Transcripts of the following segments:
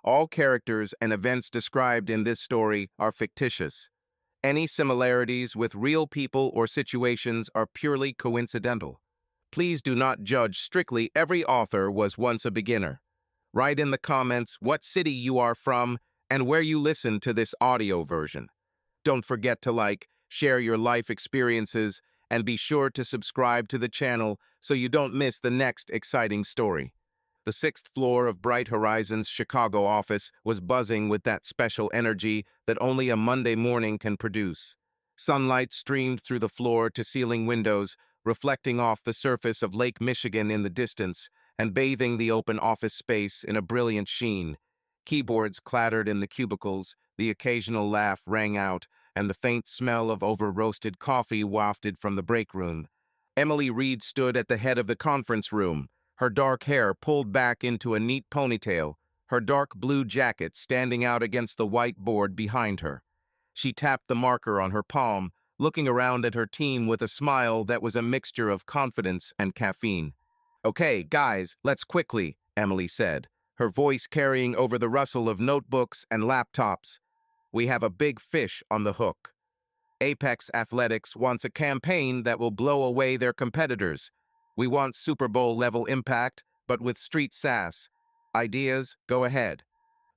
All characters and events described in this story are fictitious. Any similarities with real people or situations are purely coincidental. Please do not judge strictly. Every author was once a beginner. Write in the comments what city you are from and where you listen to this audio version. Don't forget to like, share your life experiences, and be sure to subscribe to the channel so you don't miss the next exciting story. The sixth floor of Bright Horizons' Chicago office was buzzing with that special energy that only a Monday morning can produce. Sunlight streamed through the floor-to-ceiling windows, reflecting off the surface of Lake Michigan in the distance and bathing the open office space in a brilliant sheen. Keyboards clattered in the cubicles, the occasional laugh rang out, and the faint smell of over-roasted coffee wafted from the break room. Emily Reed stood at the head of the conference room, her dark hair pulled back into a neat ponytail, her dark blue jacket standing out against the white board behind her. She tapped the marker on her palm, looking around at her team with a smile that was a mixture of confidence and caffeine. "Okay, guys, let's quickly," Emily said, her voice carrying over the rustle of notebooks and laptops. "We have a big fish on the hook. Apex Athletics wants a campaign that will blow away their competitors. We want Super Bowl-level impact, but with street sass. Ideas, go ahead."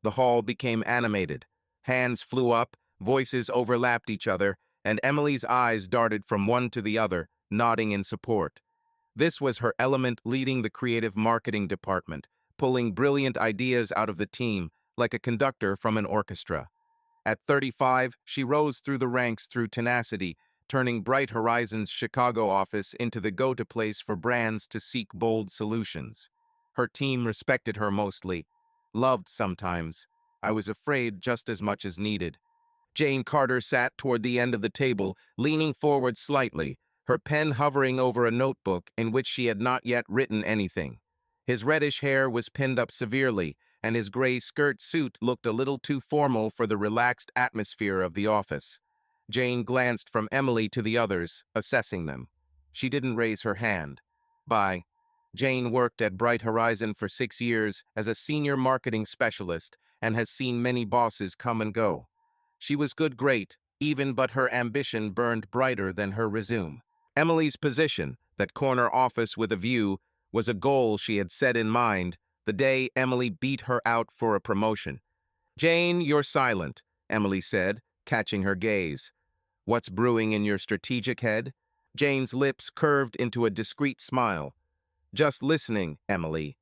The hall became animated. Hands flew up, voices overlapped each other, and Emily's eyes darted from one to the other, nodding in support. This was her element, leading the creative marketing department, pulling brilliant ideas out of the team, like a conductor from an orchestra. At 35, she rose through the ranks through tenacity, turning Bright Horizons' Chicago office into the go-to place for brands to seek bold solutions. Her team respected her mostly, loved sometimes. I was afraid just as much as needed. Jane Carter sat toward the end of the table, leaning forward slightly, her pen hovering over a notebook in which she had not yet written anything. His reddish hair was pinned up severely, and his gray skirt suit looked a little too formal for the relaxed atmosphere of the office. Jane glanced from Emily to the others, assessing them. She didn't raise her hand. Bye. Jane worked at Bright Horizon for 6 years as a senior marketing specialist and has seen many bosses come and go. She was great, even, but her ambition burned brighter than her resume. Emily's position, that corner office with a view, was a goal she had set in mind the day Emily beat her out for a promotion. "Jane, you're silent," Emily said, catching her gaze. "What's brewing in your strategic head?" Jane's lips curved into a discreet smile. "Just listening, Emily.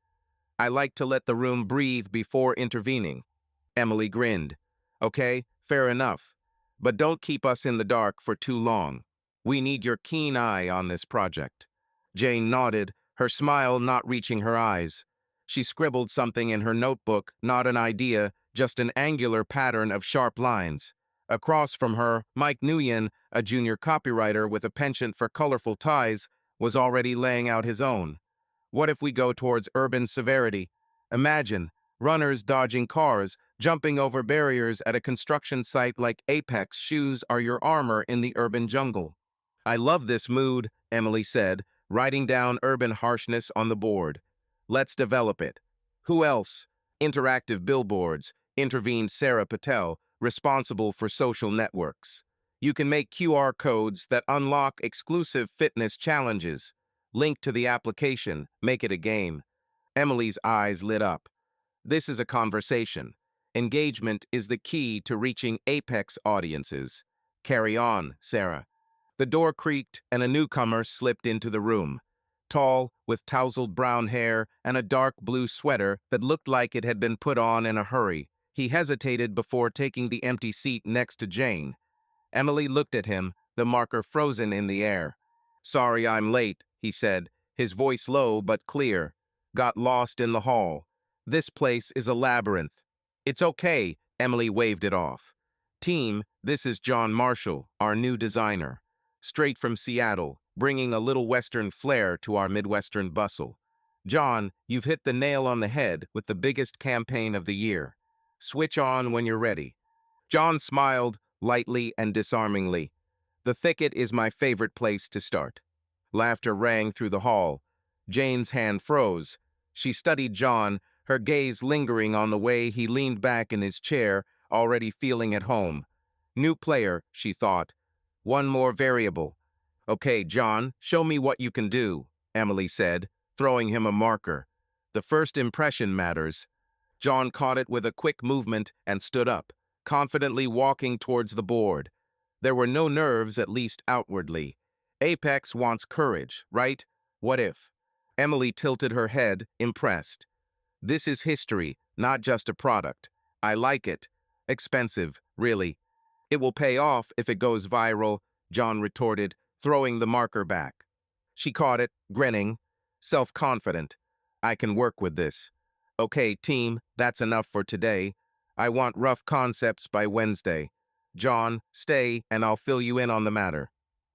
I like to let the room breathe before intervening." Emily grinned. "Okay, fair enough. But don't keep us in the dark for too long. We need your keen eye on this project." Jane nodded, her smile not reaching her eyes. She scribbled something in her notebook, not an idea, just an angular pattern of sharp lines. Across from her, Mike Nguyen, a junior copywriter with a penchant for colorful ties, was already laying out his own. "What if we go towards urban severity? Imagine runners dodging cars, jumping over barriers at a construction site like Apex. Shoes are your armor in the urban jungle." "I love this mood," Emily said, writing down urban harshness on the board. "Let's develop it." "Who else?" "Interactive billboards," intervened Sarah Patel, responsible for social networks. "You can make QR codes that unlock exclusive fitness challenges. Link to the application, make it a game." Emily's eyes lit up. "This is a conversation. Engagement is the key to reaching Apex audiences. Carry on, Sarah." The door creaked and a newcomer slipped into the room. Tall, with tousled brown hair and a dark blue sweater that looked like it had been put on in a hurry, he hesitated before taking the empty seat next to Jane. Emily looked at him, the marker frozen in the air. "Sorry I'm late," he said, his voice low but clear. "Got lost in the hall. This place is a labyrinth." "It's okay," Emily waved it off. "Team, this is John Marshall, our new designer. Straight from Seattle, bringing a little Western flair to our Midwestern bustle. John, you've hit the nail on the head with the biggest campaign of the year. Switch on when you're ready." John smiled, lightly and disarmingly. "The thicket is my favorite place to start." Laughter rang through the hall. Jane's hand froze. She studied John, her gaze lingering on the way he leaned back in his chair, already feeling at home. New player, she thought. One more variable. Okay, John, show me what you can do, Emily said, throwing him a marker. The first impression matters. John caught it with a quick movement and stood up, confidently walking towards the board. There were no nerves, at least outwardly. Apex wants courage, right? What if? Emily tilted her head, impressed. This is history, not just a product. I like it. Expensive, really. It will pay off if it goes viral, John retorted, throwing the marker back. She caught it, grinning, self-confident. I can work with this. Okay, team, that's enough for today. I want rough concepts by Wednesday. John, stay, and I'll fill you in on the matter.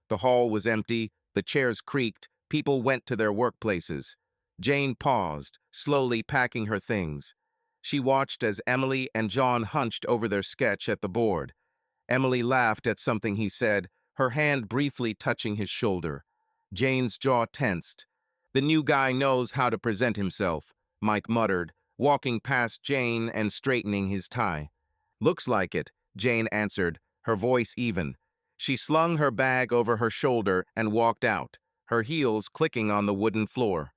The hall was empty, the chairs creaked, people went to their workplaces. Jane paused, slowly packing her things. She watched as Emily and John hunched over their sketch at the board. Emily laughed at something he said, her hand briefly touching his shoulder. Jane's jaw tensed. The new guy knows how to present himself, Mike muttered, walking past Jane and straightening his tie. Looks like it, Jane answered, her voice even. She slung her bag over her shoulder and walked out, her heels clicking on the wooden floor.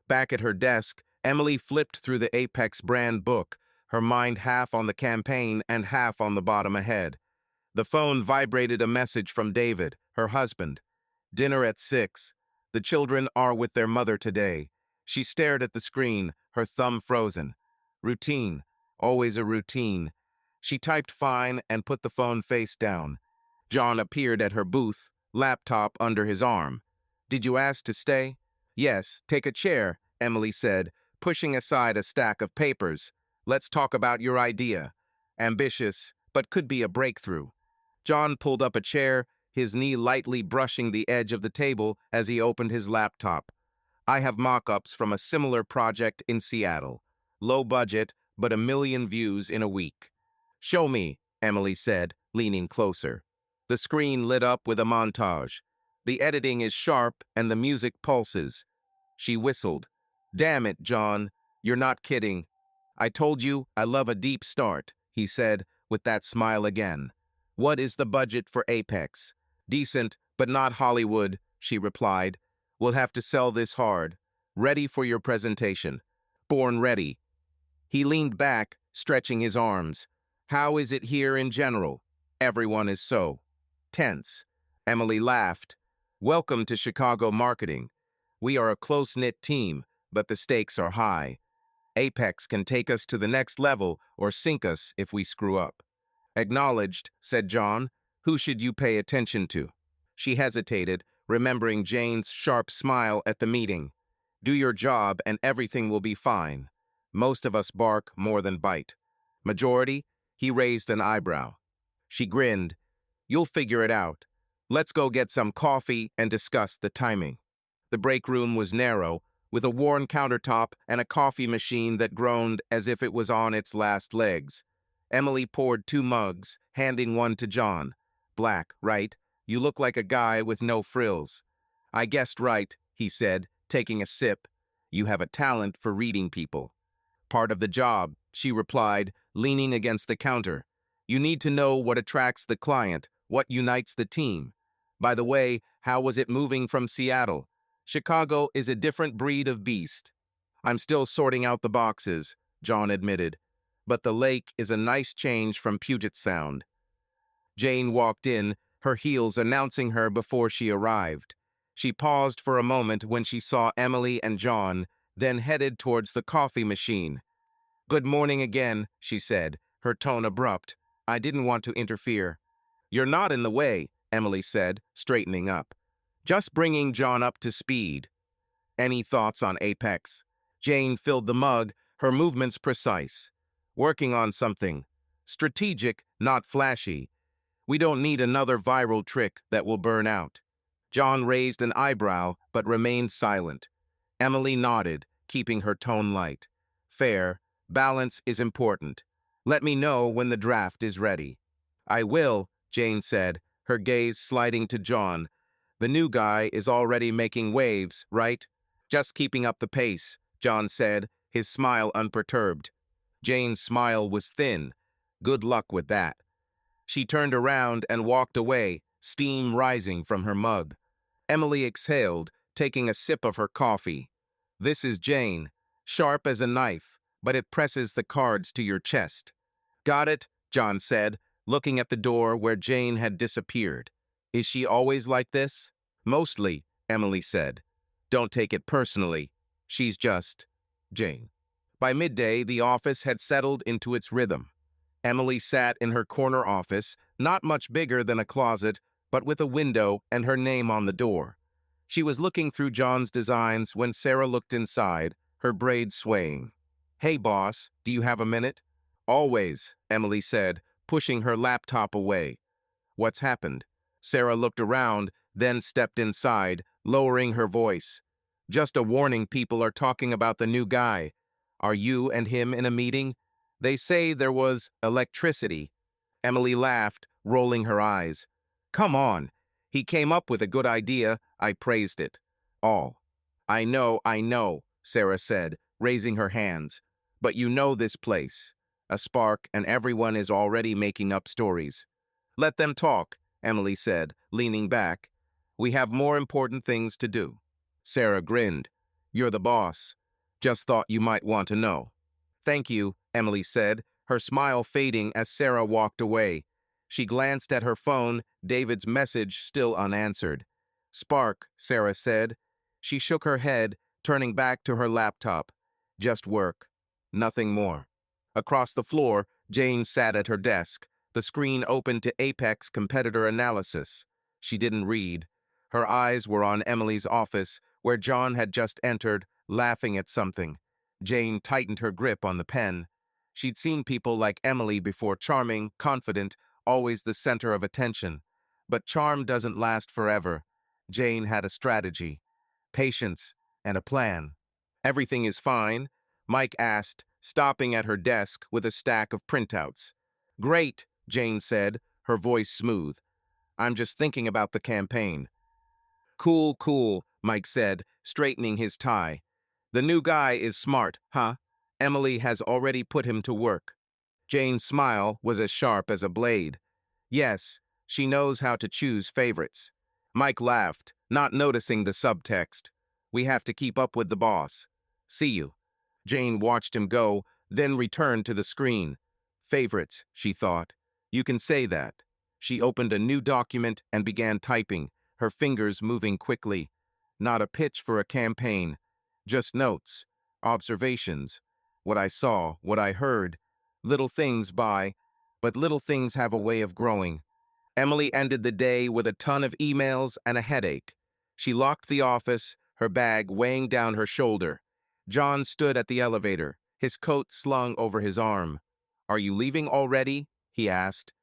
Back at her desk, Emily flipped through the Apex brand book, her mind half on the campaign and half on the bottom ahead. The phone vibrated a message from David, her husband. Dinner at 6. The children are with their mother today. She stared at the screen, her thumb frozen. Routine. Always a routine. She typed fine and put the phone face down. John appeared at her booth, laptop under his arm. Did you ask to stay? Yes, take a chair, Emily said, pushing aside a stack of papers. Let's talk about your idea. Ambitious, but could be a breakthrough. John pulled up a chair, his knee lightly brushing the edge of the table as he opened his laptop. I have mock-ups from a similar project in Seattle. Low budget, but 1 million views in a week. Show me, Emily said, leaning closer. The screen lit up with a montage. The editing is sharp and the music pulses. She whistled. Damn it, John. You're not kidding. I told you I love a deep start, he said, with that smile again. What is the budget for Apex? Decent, but not Hollywood, she replied. We'll have to sell this hard. Ready for your presentation. Born ready. He leaned back, stretching his arms. How is it here in general? Everyone is so tense. Emily laughed. Welcome to Chicago marketing. We are a close-knit team, but the stakes are high. Apex can take us to the next level or sink us if we screw up. Acknowledged, said John. Who should you pay attention to? She hesitated, remembering Jane's sharp smile at the meeting. Do your job and everything will be fine. Most of us bark more than bite. Majority? He raised an eyebrow. She grinned. You'll figure it out. Let's go get some coffee and discuss the timing. The break room was narrow, with a worn countertop and a coffee machine that groaned as if it was on its last legs. Emily poured 2 mugs, handing one to John. Black, right? You look like a guy with no frills. I guessed right, he said, taking a sip. You have a talent for reading people. Part of the job, she replied, leaning against the counter. You need to know what attracts the client, what unites the team. By the way, how was it moving from Seattle? Chicago is a different breed of beast. I'm still sorting out the boxes, John admitted. But the lake is a nice change from Puget Sound. Jane walked in, her heels announcing her before she arrived. She paused for a moment when she saw Emily and John, then headed towards the coffee machine. Good morning again, she said, her tone abrupt. I didn't want to interfere. You're not in the way, Emily said, straightening up. Just bringing John up to speed. Any thoughts on Apex? Jane filled the mug, her movements precise. Working on something. Strategic, not flashy. We don't need another viral trick that will burn out. John raised an eyebrow, but remained silent. Emily nodded, keeping her tone light. Fair. Balance is important. Let me know when the draft is ready. I will, Jane said, her gaze sliding to John. The new guy is already making waves, right? Just keeping up the pace, John said, his smile unperturbed. Jane's smile was thin. Good luck with that. She turned around and walked away, steam rising from her mug. Emily exhaled, taking a sip of her coffee. This is Jane, sharp as a knife, but it presses the cards to your chest. Got it, John said, looking at the door where Jane had disappeared. Is she always like this? Mostly, Emily said. Don't take it personally. She's just Jane. By midday, the office had settled into its rhythm. Emily sat in her corner office, not much bigger than a closet, but with a window and her name on the door. She was looking through John's designs when Sarah looked inside, her braids swaying. Hey, boss, do you have a minute? Always, Emily said, pushing her laptop away. What's happened? Sarah looked around, then stepped inside, lowering her voice. Just a warning, people are talking about the new guy. Are you and him in a meeting? They say there was electricity. Emily laughed, rolling her eyes. Come on. He came up with a good idea. I praised it. All. I know, Sarah said, raising her hands. But you know this place. A spark, and everyone is already making up stories. Let them talk, Emily said, leaning back. We have more important things to do. Sarah grinned. You're the boss. Just thought you might want to know. Thank you, Emily said, her smile fading as Sarah walked away. She glanced at her phone, David's message still unanswered. Spark, Sarah said. She shook her head, turning back to her laptop. Just work. Nothing more. Across the floor, Jane sat at her desk, the screen open to Apex competitor analysis. She didn't read. Her eyes were on Emily's office, where John had just entered, laughing at something. Jane tightened her grip on the pen. She'd seen people like Emily before, charming, confident, always the center of attention. But charm doesn't last forever. Jane had a strategy, patience, and a plan. Everything is fine? Mike asked, stopping at her desk with a stack of printouts. Great, Jane said, her voice smooth. I'm just thinking about the campaign. Cool, Mike said, straightening his tie. The new guy is smart, huh? Emily has already put him to work. Jane's smile was as sharp as a blade. Yes, she knows how to choose favorites. Mike laughed, not noticing the subtext. We have to keep up with the boss. See you. Jane watched him go, then returned to the screen. Favorites, she thought. You can say that. She opened a new document and began typing, her fingers moving quickly. Not a pitch for a campaign. Just notes, observations, what I saw, what I heard. Little things but little things have a way of growing. Emily ended the day with a ton of emails and a headache. She locked the office, her bag weighing down her shoulder. John stood at the elevator, his coat slung over his arm. Are you leaving already? He asked.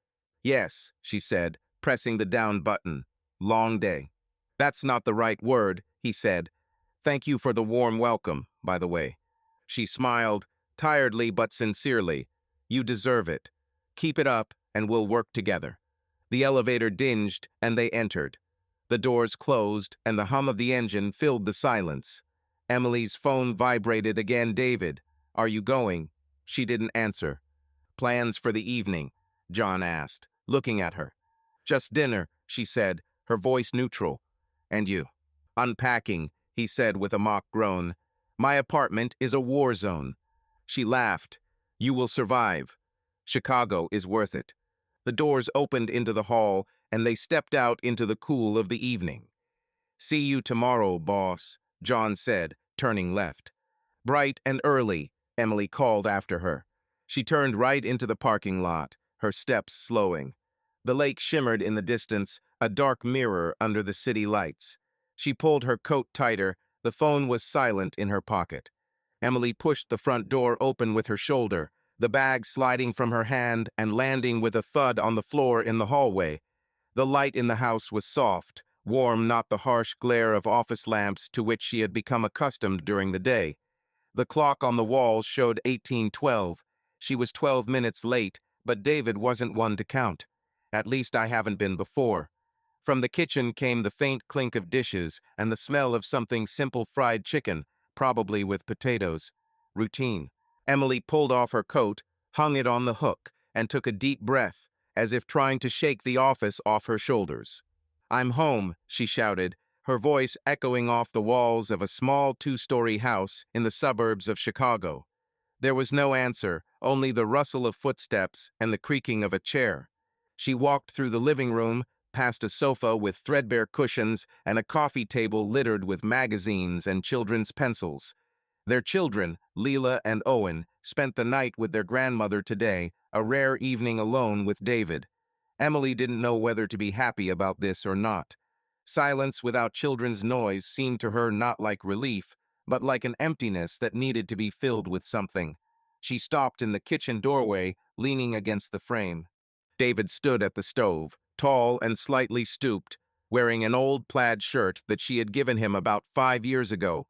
Yes, she said, pressing the down button. Long day. That's not the right word, he said. Thank you for the warm welcome, by the way. She smiled, tiredly but sincerely. You deserve it. Keep it up, and we'll work together. The elevator dinged, and they entered. The doors closed, and the hum of the engine filled the silence. Emily's phone vibrated again. David, are you going? She didn't answer. Plans for the evening? John asked, looking at her. Just dinner, she said, her voice neutral. And you? Unpacking, he said with a mock groan. My apartment is a war zone. She laughed. You will survive. Chicago is worth it. The doors opened into the hall, and they stepped out into the cool of the evening. See you tomorrow, boss, John said, turning left. Bright and early, Emily called after her. She turned right into the parking lot, her steps slowing. The lake shimmered in the distance, a dark mirror under the city lights. She pulled her coat tighter. The phone was silent in her pocket. Emily pushed the front door open with her shoulder, the bag sliding from her hand and landing with a thud on the floor in the hallway. The light in the house was soft, warm, not the harsh glare of office lamps to which she had become accustomed during the day. The clock on the wall showed 18:12. She was 12 minutes late, but David wasn't one to count. At least I haven't been before. From the kitchen came the faint clink of dishes and the smell of something simple, fried chicken, probably with potatoes. routine. Emily pulled off her coat, hung it on the hook, and took a deep breath, as if trying to shake the office off her shoulders. "I'm home," she shouted, her voice echoing off the walls of a small two-story house in the suburbs of Chicago. There was no answer, only the rustle of footsteps and the creaking of a chair. She walked through the living room, past a sofa with threadbare cushions and a coffee table littered with magazines and children's pencils. Their children, Leela and Owen, spent the night with their grandmother today, a rare evening alone with David. Emily didn't know whether to be happy about this or not. Silence without children's noise seemed to her not like relief, but like an emptiness that needed to be filled with something. She stopped in the kitchen doorway, leaning against the frame. David stood at the stove, tall and slightly stooped, wearing an old plaid shirt that she had given him about 5 years ago.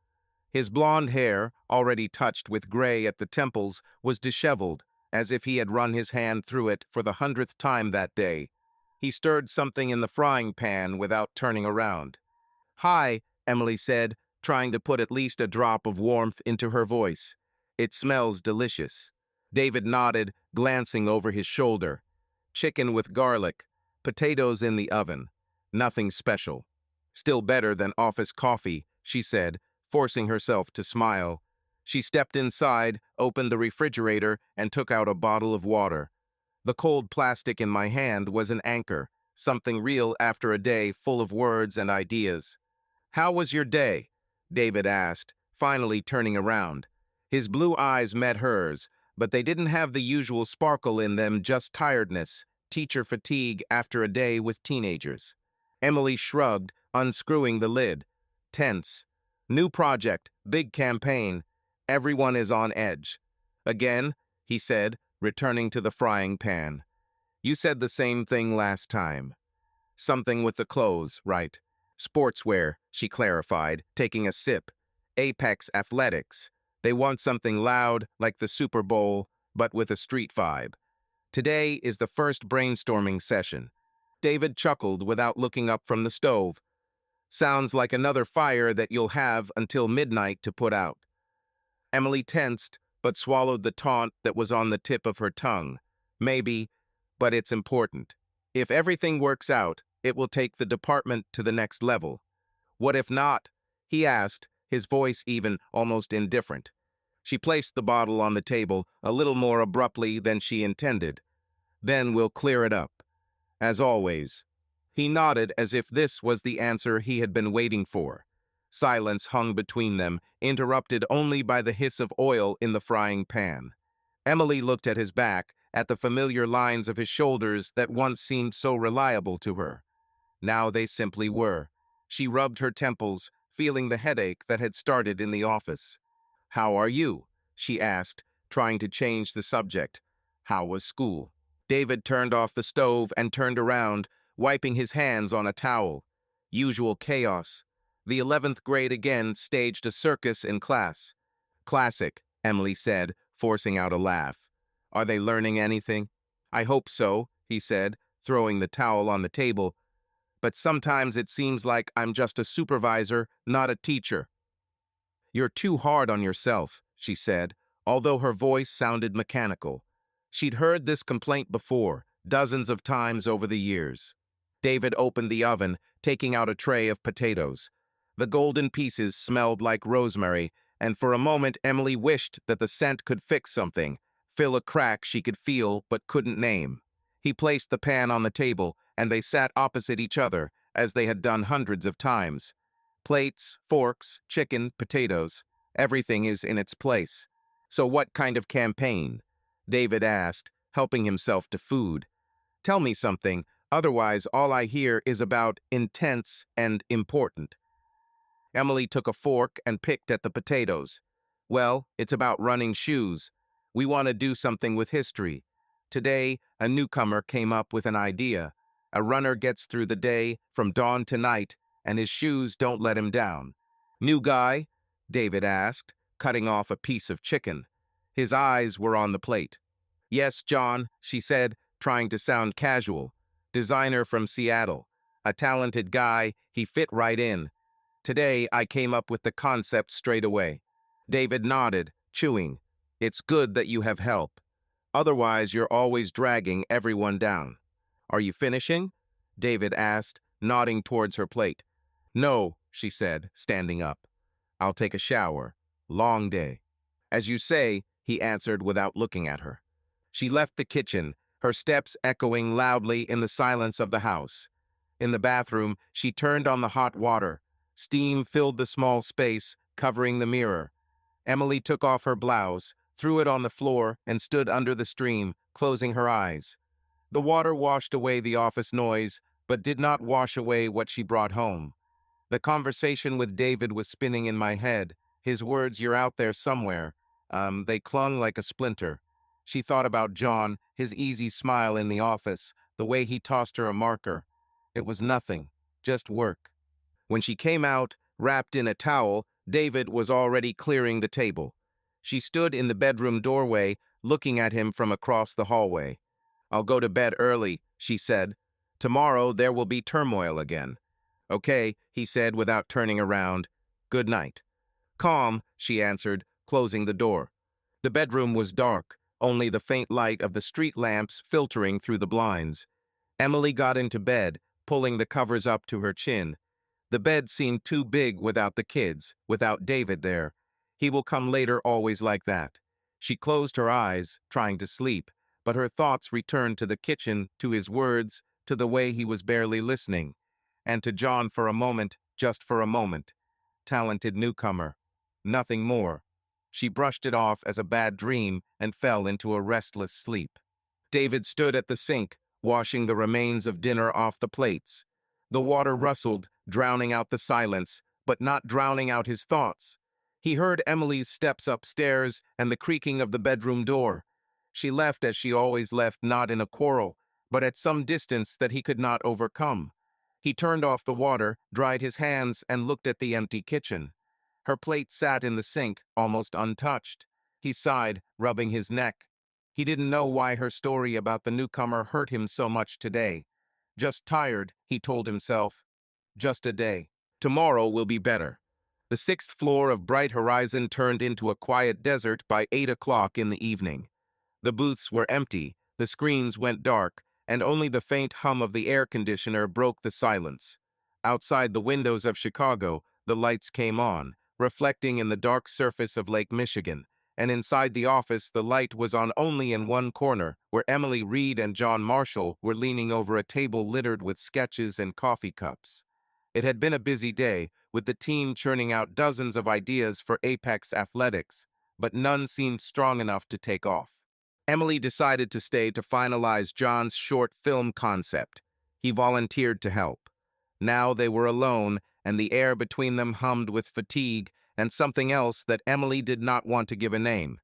His blonde hair, already touched with gray at the temples, was disheveled, as if he had run his hand through it for the 100th time that day. He stirred something in the frying pan without turning around. "Hi," Emily said, trying to put at least a drop of warmth into her voice. "It smells delicious." David nodded, glancing over his shoulder. "Chicken with garlic, potatoes in the oven. Nothing special." "Still better than office coffee," she said, forcing herself to smile. She stepped inside, opened the refrigerator, and took out a bottle of water. The cold plastic in my hand was an anchor, something real after a day full of words and ideas. "How was your day?" David asked, finally turning around. His blue eyes met hers, but they didn't have the usual sparkle in them, just tiredness, teacher fatigue after a day with teenagers. Emily shrugged, unscrewing the lid. Tense. "New project, big campaign. Everyone is on edge." "Again?" he said, returning to the frying pan. "You said the same thing last time." "Something with the clothes, right?" "Sportswear," she clarified, taking a sip. "Apex Athletics. They want something loud, like the Super Bowl, but with a street vibe. Today is the first brainstorming session." David chuckled without looking up from the stove. "Sounds like another fire that you'll have until midnight to put out." Emily tensed, but swallowed the taunt that was on the tip of her tongue. "Maybe, but it's important. If everything works out, it will take the department to the next level." "What if not?" he asked, his voice even almost indifferent. She placed the bottle on the table a little more abruptly than she intended. "Then we'll clear it up. As always." He nodded as if this was the answer he had been waiting for. Silence hung between them, interrupted only by the hiss of oil in the frying pan. Emily looked at his back, at the familiar lines of his shoulders that once seemed so reliable to her. Now they simply were. She rubbed her temples, feeling the headache that had started in the office. "How are you?" she asked, trying to change the subject. "How was school?" David turned off the stove and turned around, wiping his hands on a towel. "Usual chaos. The 11th grade again staged a circus in class." "Classic," Emily said, forcing out a laugh. "Are they learning anything?" "I hope so," he said, throwing the towel on the table. "But sometimes it seems like I'm just a supervisor, not a teacher." "You're too hard on yourself," she said, although her voice sounded mechanical. She'd heard this complaint before, dozens of times over the years. David opened the oven, taking out a tray of potatoes. The golden pieces smelled like rosemary, and for a moment Emily wished that the scent could fix something, fill a crack she could feel but couldn't name. He placed the pan on the table, and they sat opposite each other, as they had done hundreds of times. Plates, forks, chicken, potatoes. Everything is in its place. "So what kind of campaign?" David asked, helping himself to food. "Tell me something, otherwise all I hear is about intense and important." Emily took a fork and picked at the potatoes. "Well, it's about running shoes. We want to do something with history. Today, a newcomer came up with an idea. A runner gets through the day, from dawn to night, and his shoes don't let him down." "New guy?" David asked, cutting off a piece of chicken. His eyes were on the plate. "Yes, John," she said, trying to sound casual. "Designer from Seattle. A talented guy, he fit right in. Today, I came up with the concept straight away." David nodded, chewing. It's good that you have help. Otherwise, you're always dragging everyone down. Are you finishing? David asked, nodding towards her plate. No, she said, standing up. I'll take a shower. Long day. As you say, he answered without looking at her. She left the kitchen, her steps echoing loudly in the silence of the house. In the bathroom, she turned on the hot water. Steam filled the small space, covering the mirror. Emily took off her blouse, threw it on the floor, and stood under the stream, closing her eyes. The water washed away the office noise, but did not wash away what she brought home. The conversation with David was spinning in my head. His words, "You're out there somewhere," they clung like a splinter. She thought about John, his easy smile in the office, the way he tossed her a marker. It was nothing, just work. When she came out, wrapped in a towel, David was already clearing the table. She stood in the bedroom doorway, looking at him from across the hallway. "I'll go to bed early," she said. "Tomorrow there will be turmoil again." "Okay," he said without turning around. "Good night." "Calm," she answered, closing the door. The bedroom was dark, only the faint light of the street lamps filtering through the blinds. Emily got into bed, pulling the covers up to her chin. The bed seemed too big without the kids, without David there. He will come later always like that. She closed her eyes, trying to sleep, but her thoughts returned to the kitchen, to his words, to the way he was barely listening, and to John for a moment, just for a moment. Talented newcomer. Nothing more. She brushed it off as a bad dream and fell into a restless sleep. David stood at the sink, washing the remains of dinner off the plates. The water rustled, drowning out the silence, but not drowning out his thoughts. He heard Emily's steps upstairs and the creaking of the bedroom door. She left as she always left, not in a quarrel, but at some distance that he could not overcome. He turned off the water, dried his hands, and looked at the empty kitchen. Her plate sat in the sink, almost untouched. He sighed, rubbing his neck. He didn't know why her story about the newcomer hurt him so much today. Just tired, he told himself. Just a day. Tomorrow will be better. The sixth floor of Bright Horizon turned into a quiet desert by 8 o'clock in the evening. The booths were empty, the screens went dark, and only the faint hum of the air conditioner broke the silence. Outside the windows of Chicago, the lights came on, reflecting in the dark surface of Lake Michigan, and inside the office the light was on only in one corner, where Emily Reed and John Marshall were leaning over a table littered with sketches and coffee cups. It had been a busy day, with the team churning out dozens of ideas for Apex Athletics, but none seemed strong enough to take off. Emily decided to stay to finalize John's short film concept. He volunteered to help. Now they were alone, and the air between them hummed with fatigue and something else that Emily did not want to give a name.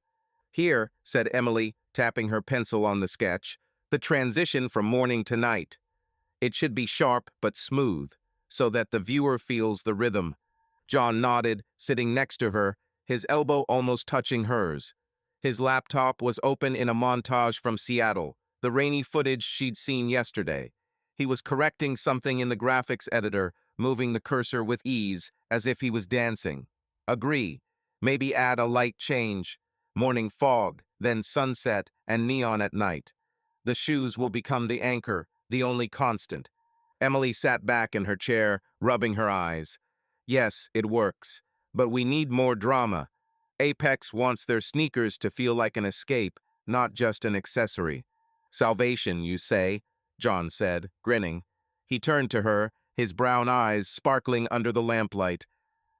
"Here," said Emily, tapping her pencil on the sketch, "the transition from morning to night. It should be sharp but smooth, so that the viewer feels the rhythm." John nodded, sitting next to her, his elbow almost touching hers. His laptop was open in a montage from Seattle, the rainy footage she'd seen yesterday. He was correcting something in the graphics editor, moving the cursor with ease, as if he was dancing. "Agree. Maybe add a light change. Morning fog, then sunset and neon at night. The shoes will become the anchor, the only constant." Emily sat back in her chair, rubbing her eyes. "Yes, it works. But we need more drama. Apex wants their sneakers to feel like an escape, not just an accessory." "Salvation, you say?" John said, grinning. He turned to her, his brown eyes sparkling under the lamplight.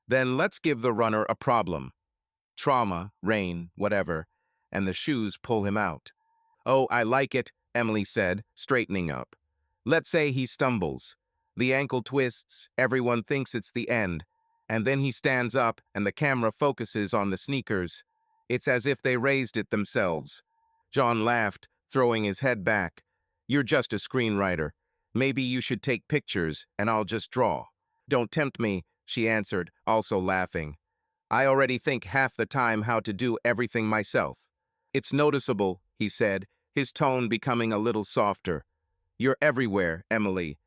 "Then let's give the runner a problem. Trauma, rain, whatever, and the shoes pull him out." "Oh, I like it," Emily said, straightening up. "Let's say he stumbles. The ankle twists, everyone thinks it's the end, and then he stands up and the camera focuses on the sneakers. It's as if they raised it themselves." John laughed, throwing his head back. "You're just a screenwriter. Maybe you should take pictures, and I'll just draw." "Don't tempt me," she answered, also laughing. "I already think half the time how to do everything myself." "It's noticeable," he said, his tone becoming a little softer. "You're everywhere, Emily.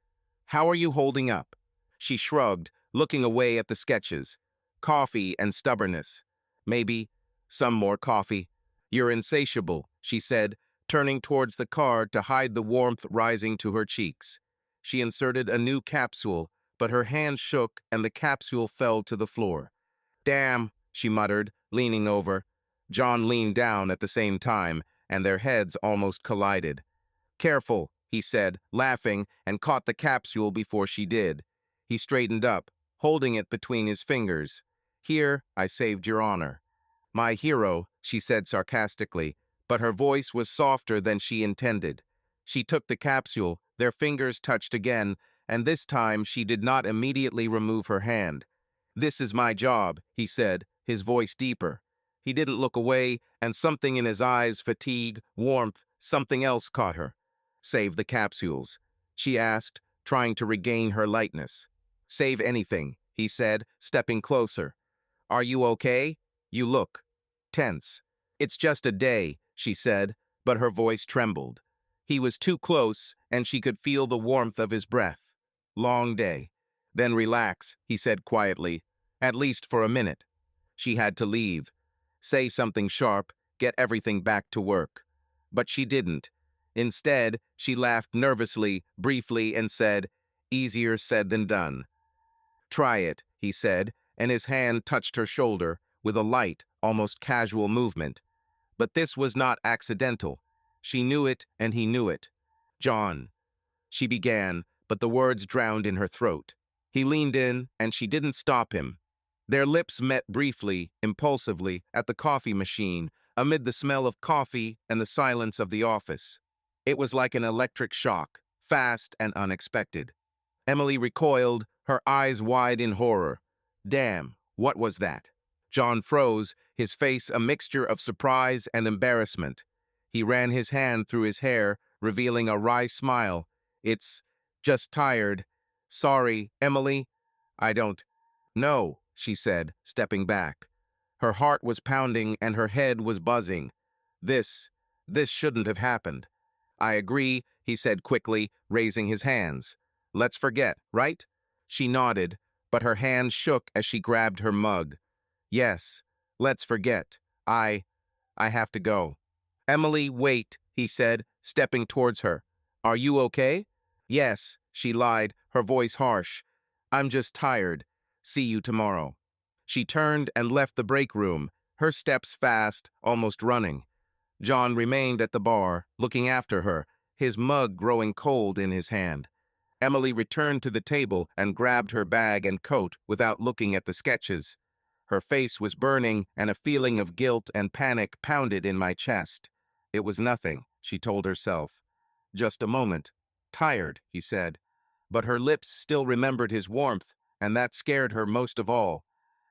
How are you holding up?" She shrugged, looking away at the sketches. "Coffee and stubbornness. Maybe. Some more coffee. You're insatiable, she said, turning towards the car to hide the warmth rising to her cheeks. She inserted a new capsule, but her hand shook and the capsule fell to the floor. Damn, she muttered, leaning over. John leaned down at the same time, and their heads almost collided. Careful, he said, laughing, and caught the capsule before she did. He straightened up, holding it between his fingers. Here, I saved your honor. My hero, she said sarcastically, but her voice was softer than she intended. She took the capsule, their fingers touched again, and this time she did not immediately remove her hand. This is my job, he said, his voice deeper. He didn't look away, and something in his eyes, fatigue, warmth, something else caught her. Save the capsules, she asked, trying to regain her lightness. Save anything, he said, stepping closer. Are you okay? You look tense. It's just a day, she said, but her voice trembled. He was too close, and she could feel the warmth of his breath. Long day. Then relax, he said quietly, at least for a minute. She had to leave. Say something sharp, get everything back to work. But she didn't. Instead, she laughed nervously, briefly, and said, easier said than done. Try it, he said, and his hand touched her shoulder with a light, almost casual movement. But this was not accidental. She knew it, and he knew it. John, she began, but the words drowned in her throat. He leaned in, and she didn't stop him. Their lips met briefly, impulsively, at the coffee machine, amid the smell of coffee and the silence of the office. It was like an electric shock, fast and unexpected. Emily recoiled, her eyes wide in horror. Damn, what was that? John froze, his face a mixture of surprise and embarrassment. He ran his hand through his hair, revealing a wry smile. It's just tired. Sorry, Emily. I don't know, she said, stepping back. Her heart was pounding and her head was buzzing. This shouldn't have happened. I agree, he said quickly, raising his hands. Let's forget, right? She nodded, but her hands shook as she grabbed her mug. Yes, let's forget. I have to go. Emily, wait, he said, stepping towards her. Are you okay? Yes, she lied, her voice harsh. I'm just tired. See you tomorrow. She turned and left the break room, her steps fast, almost running. John remained at the bar, looking after her, his mug growing cold in his hand. Emily returned to the table and grabbed her bag and coat without looking at the sketches. Her face was burning, and a feeling of guilt and panic pounded in my chest. It was nothing, she told herself. Just a moment. Tired, he said. But her lips still remembered his warmth, and that scared her most of all.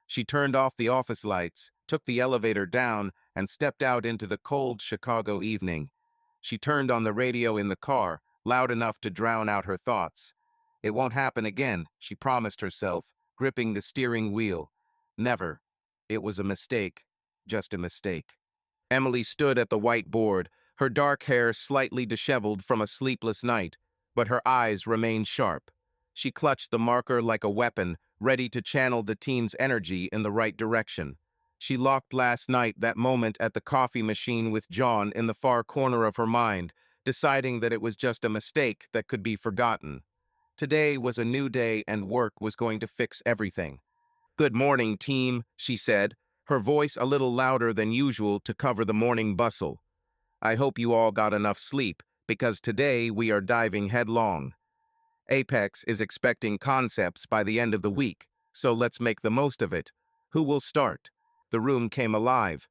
She turned off the office lights, took the elevator down, and stepped out into the cold Chicago evening. She turned on the radio in the car, loud enough to drown out her thoughts. It won't happen again, she promised herself, gripping the steering wheel. Never. It was a mistake. Just a mistake. Emily stood at the white board, her dark hair slightly disheveled from a sleepless night, but her eyes remained sharp. She clutched the marker like a weapon, ready to channel the team's energy in the right direction. She locked last night that moment at the coffee machine with John in the far corner of her mind, deciding that it was just a mistake that could be forgotten. Today was a new day and work was going to fix everything. Good morning, team, she said, her voice a little louder than usual to cover the morning bustle. I hope you all got enough sleep, because today we are diving headlong. Apex is expecting concepts by the end of the week, so let's make the most of it. Who will start? The room came alive.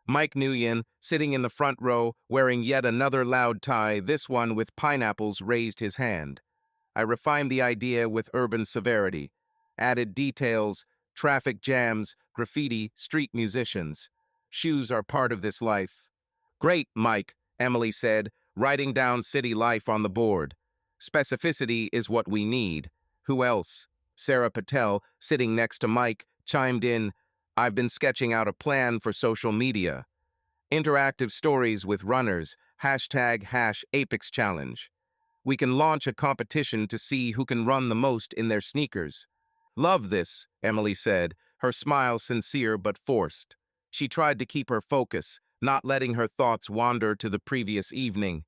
Mike Nguyen, sitting in the front row, wearing yet another loud tie, this one with pineapples, raised his hand. I refined the idea with urban severity, added details, traffic jams, graffiti, street musicians. Shoes are part of this life. Great, Mike, Emily said, writing down city life on the board. Specificity is what we need. Who else? Sarah Patel, sitting next to Mike, chimed in, I've been sketching out a plan for social media. Interactive stories with runners, #Apex Challenge. We can launch a competition to see who can run the most in their sneakers. Love this, Emily said, her smile sincere but forced. She tried to keep her focus, not letting her thoughts wander to the previous evening.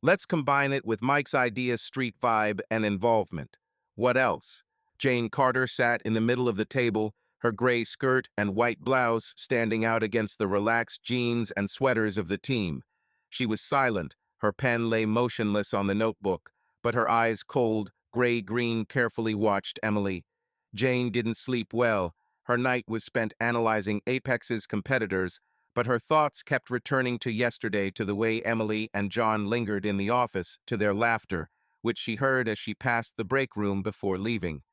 Let's combine it with Mike's idea, street vibe and involvement. What else? Jane Carter sat in the middle of the table, her gray skirt and white blouse standing out against the relaxed jeans and sweaters of the team. She was silent, her pen lay motionless on the notebook, but her eyes cold, gray-green carefully watched Emily. Jane didn't sleep well. Her night was spent analyzing Apex's competitors, but her thoughts kept returning to yesterday, to the way Emily and John lingered in the office, to their laughter, which she heard as she passed the break room before leaving.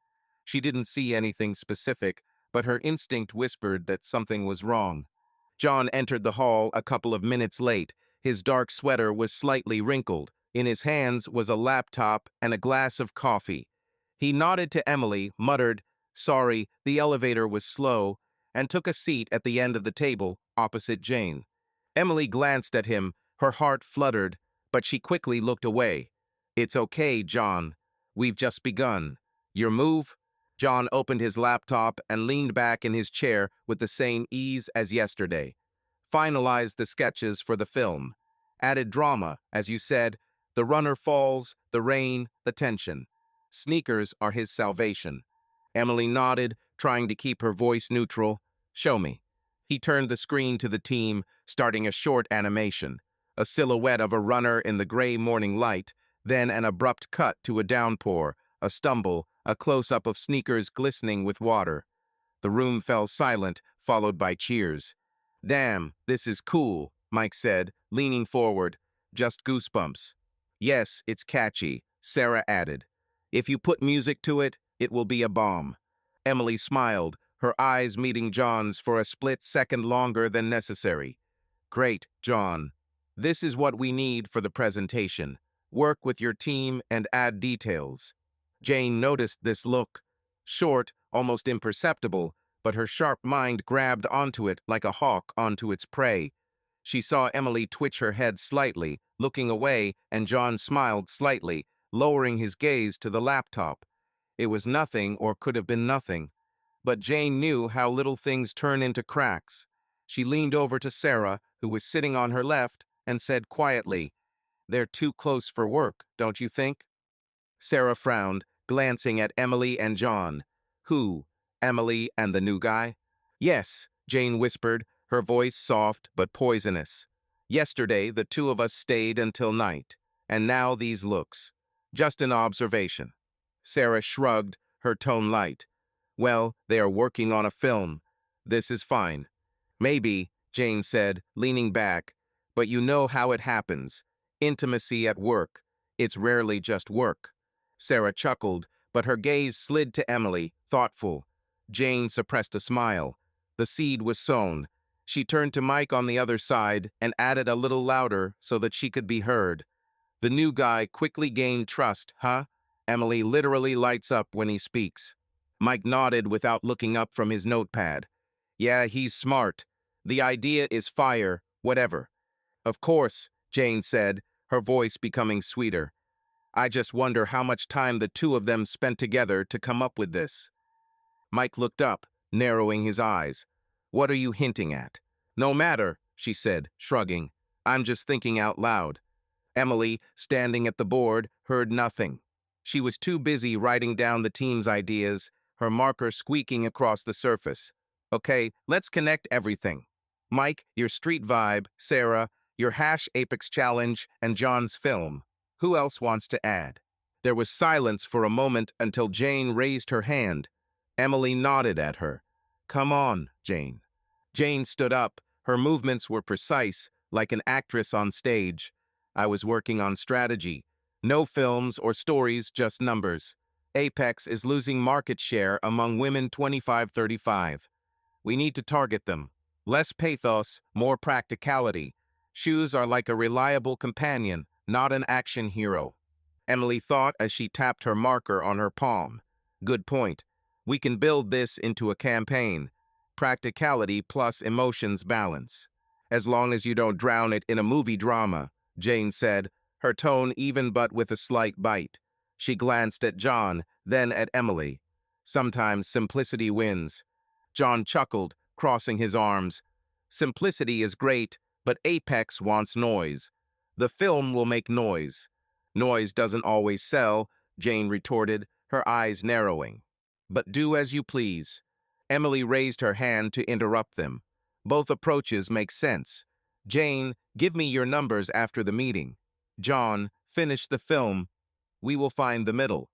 She didn't see anything specific, but her instinct whispered that something was wrong. John entered the hall a couple of minutes late. His dark sweater was slightly wrinkled. In his hands was a laptop and a glass of coffee. He nodded to Emily, muttered, "Sorry, the elevator was slow," and took a seat at the end of the table, opposite Jane. Emily glanced at him, her heart fluttered, but she quickly looked away. "It's okay, John. We've just begun. Your move?" John opened his laptop and leaned back in his chair with the same ease as yesterday. "Finalized the sketches for the film. Added drama, as you said. The runner falls, the rain, the tension. Sneakers are his salvation." Emily nodded, trying to keep her voice neutral. "Show me." He turned the screen to the team, starting a short animation. A silhouette of a runner in the gray morning light, then an abrupt cut to a downpour, a stumble, a close-up of sneakers glistening with water. The room fell silent, followed by cheers. "Damn, this is cool," Mike said, leaning forward. "Just goosebumps." "Yes, it's catchy," Sarah added. "If you put music to it, it will be a bomb." Emily smiled, her eyes meeting John's for a split second longer than necessary. "Great, John. This is what we need for the presentation. Work with your team and add details." Jane noticed this look. Short, almost imperceptible, but her sharp mind grabbed onto it like a hawk onto its prey. She saw Emily twitch her head slightly, looking away, and John smiled slightly, lowering his gaze to the laptop. It was nothing, or could have been nothing. But Jane knew how little things turn into cracks. She leaned over to Sarah, who was sitting on her left, and said quietly, "They're too close for work, don't you think?" Sarah frowned, glancing at Emily and John. "Who? Emily and the new guy?" "Yes," Jane whispered, her voice soft but poisonous. "Yesterday, the two of us stayed until night, and now these looks. Just an observation." Sarah shrugged, her tone light. "Well, they are working on a film. This is fine." "Maybe," Jane said, leaning back, "but you know how it happens. Intimacy at work. It's rarely just work." Sarah chuckled, but her gaze slid to Emily, thoughtful. Jane suppressed a smile. The seed was sown. She turned to Mike on the other side and added a little louder so that she could be heard. "The new guy quickly gained trust, huh? Emily literally lights up when he speaks." Mike nodded without looking up from his notepad. "Yeah, he's smart. The idea is fire, whatever." "Of course," Jane said, her voice becoming sweeter. "I just wonder how much time the two of them spent together to come up with this." Mike looked up, narrowing his eyes. "What are you hinting at?" "No matter," she said, shrugging. "I'm just thinking out loud." Emily, standing at the board, heard nothing. She was too busy writing down the team's ideas, her marker squeaking across the surface. "Okay, let's connect everything. Mike, your street vibe, Sarah, your hash Apex challenge, and John's film. Who else wants to add?" There was silence for a moment until Jane raised her hand. Emily nodded at her. "Come on, Jane." Jane stood up. Her movements were precise, like an actress on stage. "I was working on strategy. No films or stories, just numbers. Apex is losing market share among women 25-35. We need to target them. Less pathos, more practicality. Shoes are like a reliable companion, not an action hero." Emily thought as she tapped her marker on her palm. "Good point. We can build this into a campaign. Practicality plus emotions balance. As long as you don't drown it in a movie drama," Jane said, her tone even but with a slight bite. She glanced at John, then at Emily. "Sometimes simplicity wins." John chuckled, crossing his arms. Simplicity is great, but Apex wants noise. The film will make noise. Noise doesn't always sell, Jane retorted, her eyes narrowing. But do as you please. Emily raised her hand to interrupt them. Both approaches make sense. Jane, give me your numbers after the meeting. John, finish the film. We will find the middle.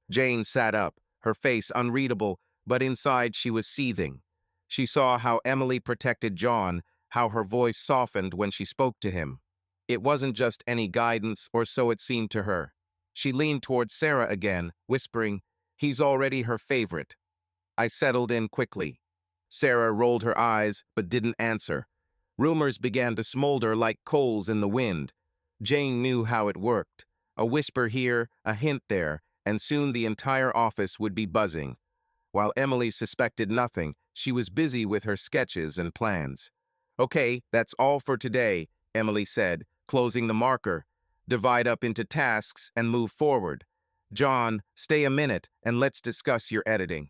Jane sat up, her face unreadable, but inside she was seething. She saw how Emily protected John, how her voice softened when she spoke to him. It wasn't just any guidance, or so it seemed to her. She leaned toward Sarah again, whispering, "He's already her favorite." I settled in quickly. Sarah rolled her eyes, but didn't answer. Rumors began to smolder like coals in the wind. Jane knew how it worked. A whisper here, a hint there, and soon the entire office would be buzzing. While Emily suspected nothing, she was busy with her sketches and plans. "Okay, that's all for today," Emily said, closing the marker. "Divide up into tasks and move forward. John, stay a minute and let's discuss your editing."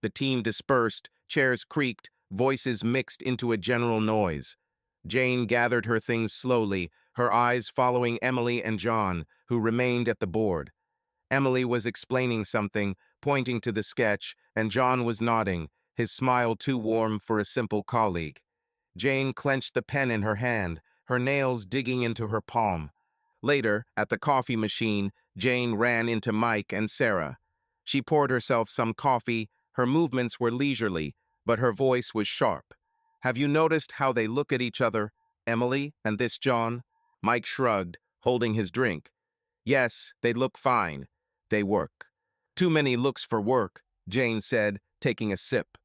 The team dispersed, chairs creaked, voices mixed into a general noise. Jane gathered her things slowly, her eyes following Emily and John, who remained at the board. Emily was explaining something, pointing to the sketch, and John was nodding, his smile too warm for a simple colleague. Jane clenched the pen in her hand, her nails digging into her palm. Later, at the coffee machine, Jane ran into Mike and Sarah. She poured herself some coffee. Her movements were leisurely, but her voice was sharp. "Have you noticed how they look at each other, Emily and this John?" Mike shrugged, holding his drink. "Yes, they look fine. They work." "Too many looks for work," Jane said, taking a sip.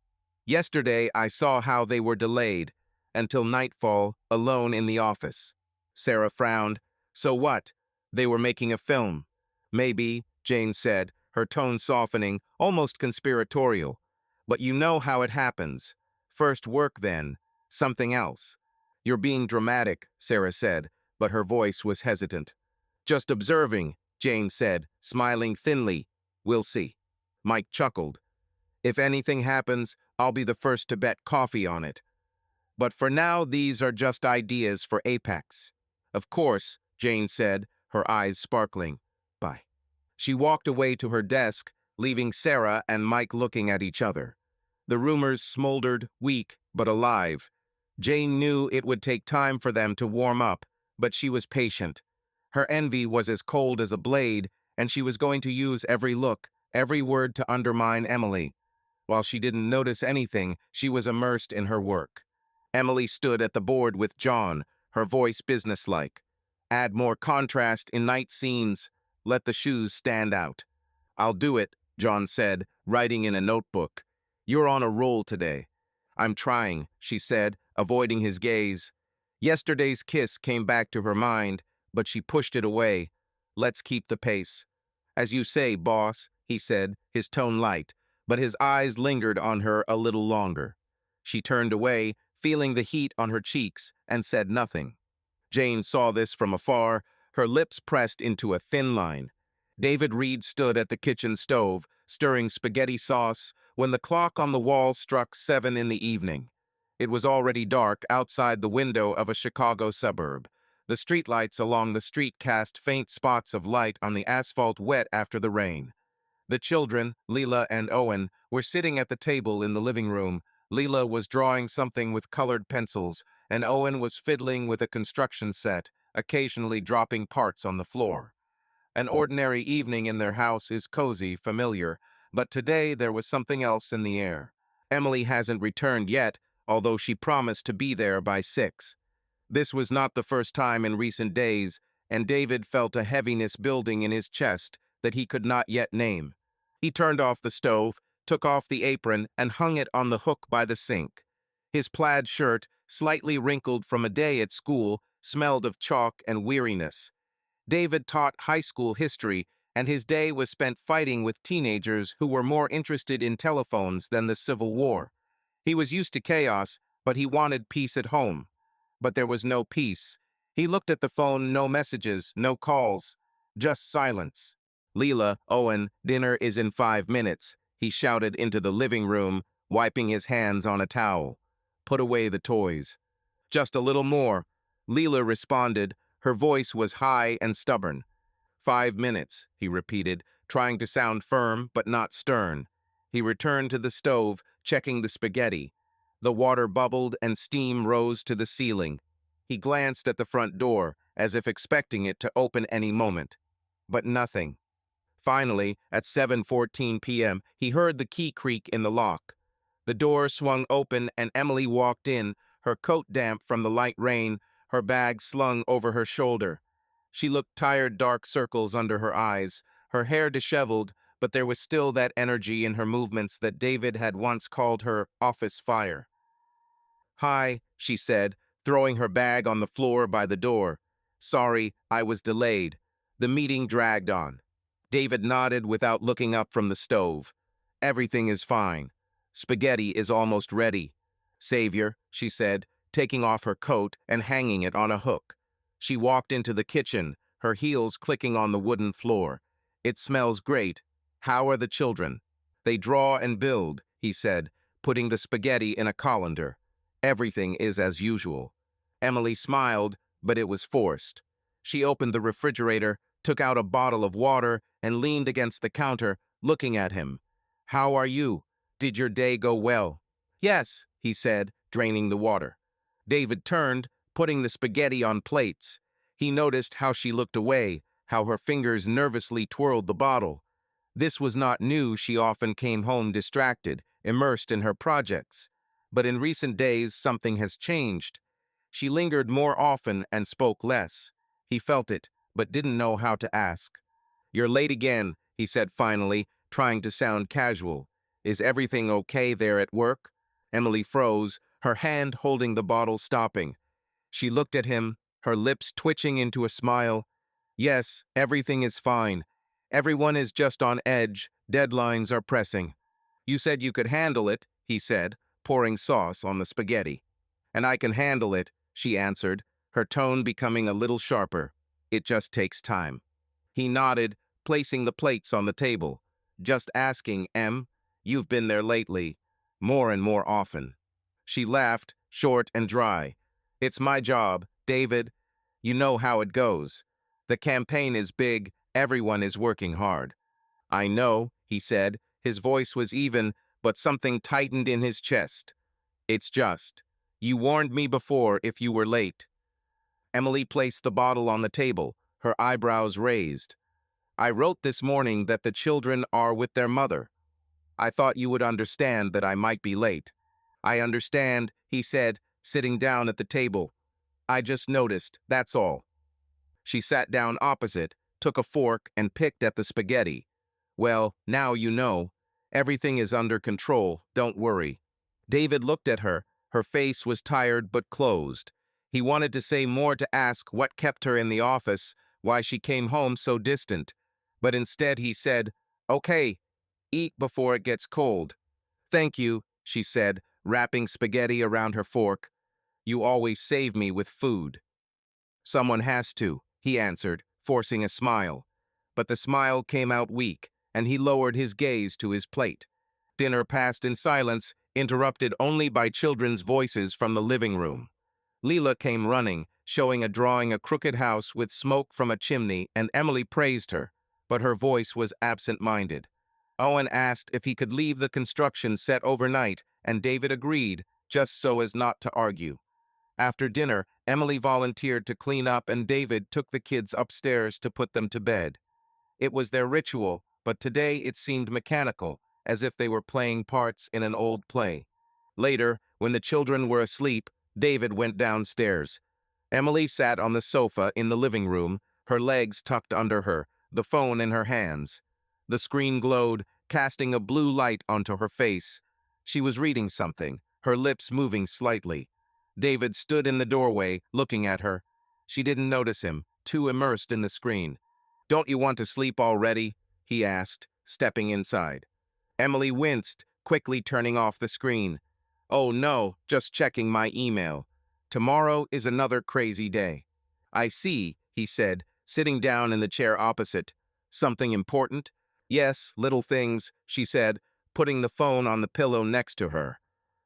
"Yesterday I saw how they were delayed, until nightfall, alone in the office." Sarah frowned. "So what? They were making a film." "Maybe," Jane said, her tone softening, almost conspiratorial. "But you know how it happens. First work, then something else." "You're being dramatic," Sarah said, but her voice was hesitant. "Just observing," Jane said, smiling thinly. "We'll see." Mike chuckled. "If anything happens, I'll be the first to bet coffee on it. But for now, these are just ideas for Apex." "Of course," Jane said, her eyes sparkling. "Bye." She walked away to her desk, leaving Sarah and Mike looking at each other. The rumors smoldered, weak but alive. Jane knew it would take time for them to warm up, but she was patient. Her envy was as cold as a blade, and she was going to use every look, every word to undermine Emily. While she didn't notice anything, she was immersed in her work. Emily stood at the board with John, her voice businesslike. "Add more contrast in night scenes. Let the shoes stand out." "I'll do it," John said, writing in a notebook. "You're on a roll today." "I'm trying," she said, avoiding his gaze. Yesterday's kiss came back to her mind, but she pushed it away. "Let's keep the pace." "As you say, boss," he said, his tone light, but his eyes lingered on her a little longer. She turned away, feeling the heat on her cheeks, and said nothing. Jane saw this from afar, her lips pressed into a thin line. David Reed stood at the kitchen stove, stirring spaghetti sauce, when the clock on the wall struck 7 in the evening. It was already dark outside the window of a Chicago suburb. The streetlights along the street cast faint spots of light on the asphalt wet after the rain. The children, Leela and Owen, were sitting at the table in the living room. Leela was drawing something with colored pencils, and Owen was fiddling with a construction set, occasionally dropping parts on the floor. An ordinary evening in their house is cozy, familiar, but today there was something else in the air. Emily hasn't returned yet, although she promised to be there by 6. This was not the first time in recent days, and David felt a heaviness building in his chest that he could not yet name. He turned off the stove, took off the apron, and hung it on the hook by the sink. His plaid shirt, slightly wrinkled from a day at school, smelled of chalk and weariness. David taught high school history, and his day was spent fighting with teenagers who were more interested in telephones than the Civil War. He was used to chaos, but he wanted peace at home. But there was no peace. He looked at the phone, no messages, no calls, just silence. "Leela, Owen, dinner is in 5 minutes," he shouted into the living room, wiping his hands on a towel. "Put away the toys." Just a little more. Leela responded. Her voice was high and stubborn. 5 minutes, he repeated, trying to sound firm but not stern. He returned to the stove, checking the spaghetti. The water bubbled and steam rose to the ceiling. He glanced at the front door, as if expecting it to open any moment. But nothing. Finally, at 7:14 p.m., he heard the key creak in the lock. The door swung open and Emily walked in, her coat damp from the light rain, her bag slung over her shoulder. She looked tired, dark circles under her eyes, her hair disheveled, but there was still that energy in her movements that David had once called her office fire. "Hi," she said, throwing her bag on the floor by the door. "Sorry, I was delayed." The meeting dragged on. David nodded without looking up from the stove. "Everything is fine. Spaghetti is almost ready." "Savior," she said, taking off her coat and hanging it on a hook. She walked into the kitchen, her heels clicking on the wooden floor. "It smells great. How are the children?" "They draw and build," he said, putting the spaghetti in a colander. "Everything is as usual." Emily smiled, but it was forced. She opened the refrigerator, took out a bottle of water, and leaned against the counter, looking at him. "How are you? Did your day go well?" "Yes," he said, draining the water. David turned, putting the spaghetti on plates. He noticed how she looked away, how her fingers nervously twirled the bottle. This was not new. She often came home distracted, immersed in her projects. But in recent days, something has changed. She lingered more often and spoke less. He felt it, but didn't know how to ask. "You're late again," he said finally, trying to sound casual. "Is everything okay there at work?" Emily froze, her hand holding the bottle stopping. She looked at him, her lips twitching into a smile. "Yes, everything is fine. Everyone is just on edge. Deadlines are pressing." "You said you could handle it," he said, pouring sauce on the spaghetti. "And I can handle it," she answered, her tone becoming a little sharper. "It just takes time." He nodded, placing the plates on the table. "Just asking, Em. You've been there lately. More and more often." She laughed, short and dry. "It's my job, David. You know how it goes. The campaign is big, everyone is working hard." "I know," he said. His voice was even, but something tightened in his chest. "It's just. You warned me before if you were late." Emily placed the bottle on the table, her eyebrows raised. "I wrote this morning that the children are with their mother. I thought you would understand that I might be late." "I understand," he said, sitting down at the table. "I just noticed, that's all." She sat down opposite, took a fork, and picked at the spaghetti. "Well, now you know. Everything is under control, don't worry." David looked at her. Her face was tired but closed. He wanted to say more, to ask what kept her in the office, why she came home so distant. But instead he said, "Okay, eat before it gets cold." "Thank you," she said, wrapping spaghetti around her fork. "You always save me with food." "Someone has to," he answered, forcing a smile. But the smile came out weak, and he lowered his gaze to his plate. Dinner passed in silence, interrupted only by children's voices from the living room. Leela came running, showing a drawing a crooked house with smoke from a chimney, and Emily praised her, but her voice was absent-minded. Owen asked if he could leave the construction set overnight, and David agreed, just so as not to argue. After dinner, Emily volunteered to clean up and David took the kids upstairs to put them to bed. It was their ritual, but today it seemed mechanical, as if they were playing parts in an old play. Later, when the children were asleep, David went downstairs. Emily sat on the sofa in the living room, her legs tucked under her, the phone in her hands. The screen glowed, casting a blue light onto her face. She was reading something, her lips moving slightly. David stood in the doorway, looking at her. She didn't notice him, too immersed in the screen. "Don't you want to sleep already?" he asked, stepping inside. Emily winced, quickly turning off the screen. "Oh no, just checking my email. Tomorrow is another crazy day." "I see," he said, sitting down in the chair opposite. "Something important?" "Yes, little things," she said, putting the phone on the pillow next to her.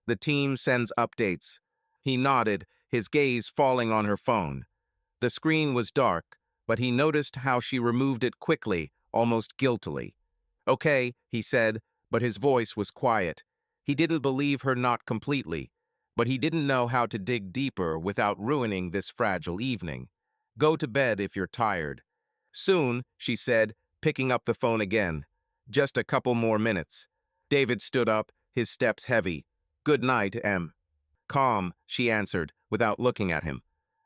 "The team sends updates." He nodded, his gaze falling on her phone. The screen was dark, but he noticed how she removed it quickly, almost guiltily. "Okay," he said, but his voice was quiet. He didn't believe her, not completely, but he didn't know how to dig deeper without ruining this fragile evening. "Go to bed if you're tired." "Soon," she said, picking up the phone again. "Just a couple more minutes." David stood up, his steps heavy. "Good night, Em." "Calm," she answered, without looking at him.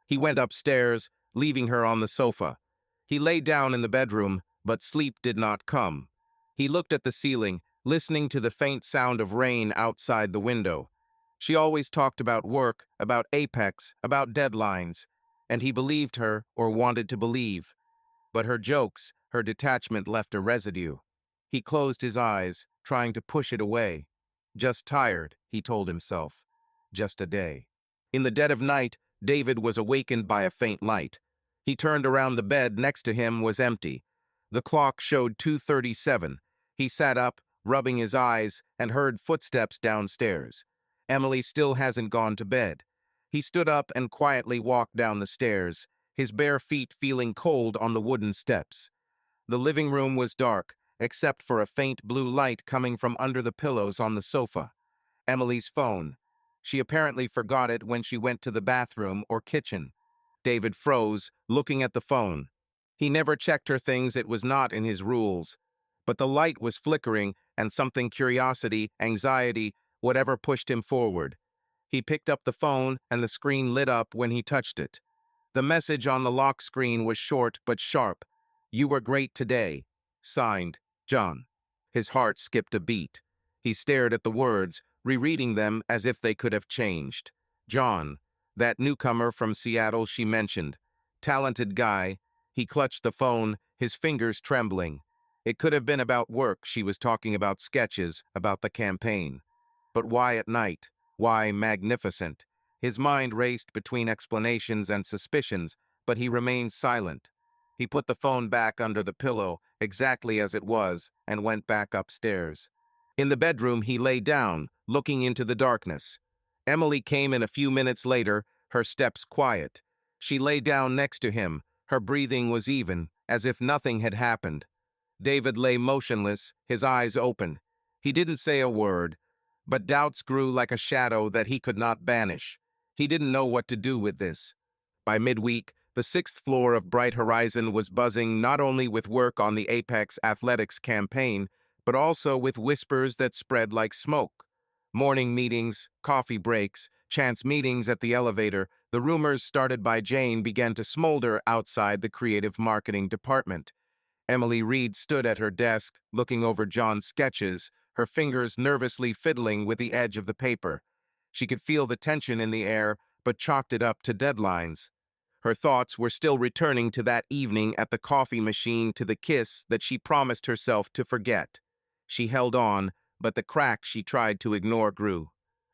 He went upstairs, leaving her on the sofa. He lay down in the bedroom, but sleep did not come. He looked at the ceiling, listening to the faint sound of rain outside the window. She always talked about work, about Apex, about deadlines, and he believed her, or wanted to believe. But her jokes, her detachment left a residue. He closed his eyes, trying to push it away. Just tired, he told himself. Just a day. In the dead of night, David was awakened by a faint light. He turned around. The bed next to him was empty. The clock showed 2:37. He sat up, rubbing his eyes, and heard footsteps downstairs. Emily still hasn't gone to bed. He stood up and quietly walked down the stairs, his bare feet feeling cold on the wooden steps. The living room was dark, except for a faint blue light coming from under the pillows on the sofa. Emily's phone. She apparently forgot it when she went to the bathroom or kitchen. David froze, looking at the phone. He never checked her things, it was not in his rules. But the light was flickering, and something, curiosity, anxiety, whatever, pushed him forward. He picked up the phone, and the screen lit up when he touched it. The message on the lock screen was short but sharp. "You were great today." Signed, John. His heart skipped a beat. He stared at the words, rereading them as if they could have changed. John, that newcomer from Seattle she mentioned. Talented guy. He clutched the phone, his fingers trembling. It could have been about work. She was talking about sketches, about the campaign. But why at night? Why magnificent? His mind raced between explanations and suspicions, but he remained silent. He put the phone back under the pillow, exactly as it was, and went back upstairs. In the bedroom, he lay down, looking into the darkness. Emily came in a few minutes later, her steps quiet. She lay down next to him. Her breathing was even, as if nothing had happened. David lay motionless, his eyes open. He didn't say a word, but doubts grew like a shadow that he could not banish. He didn't know what to do with this. By midweek, the sixth floor of Bright Horizon was buzzing not only with work on the Apex Athletics campaign, but also with whispers that spread like smoke. Morning meetings, coffee breaks, chance meetings at the elevator, the rumors started by Jane began to smolder outside the creative marketing department. Emily Reed stood at her desk, looking over John's sketches, her fingers nervously fiddling with the edge of the paper. She could feel the tension in the air, but chalked it up to deadlines. Her thoughts were still returning to that evening at the coffee machine, to the kiss that she promised herself to forget. She held on, but the crack she tried to ignore grew.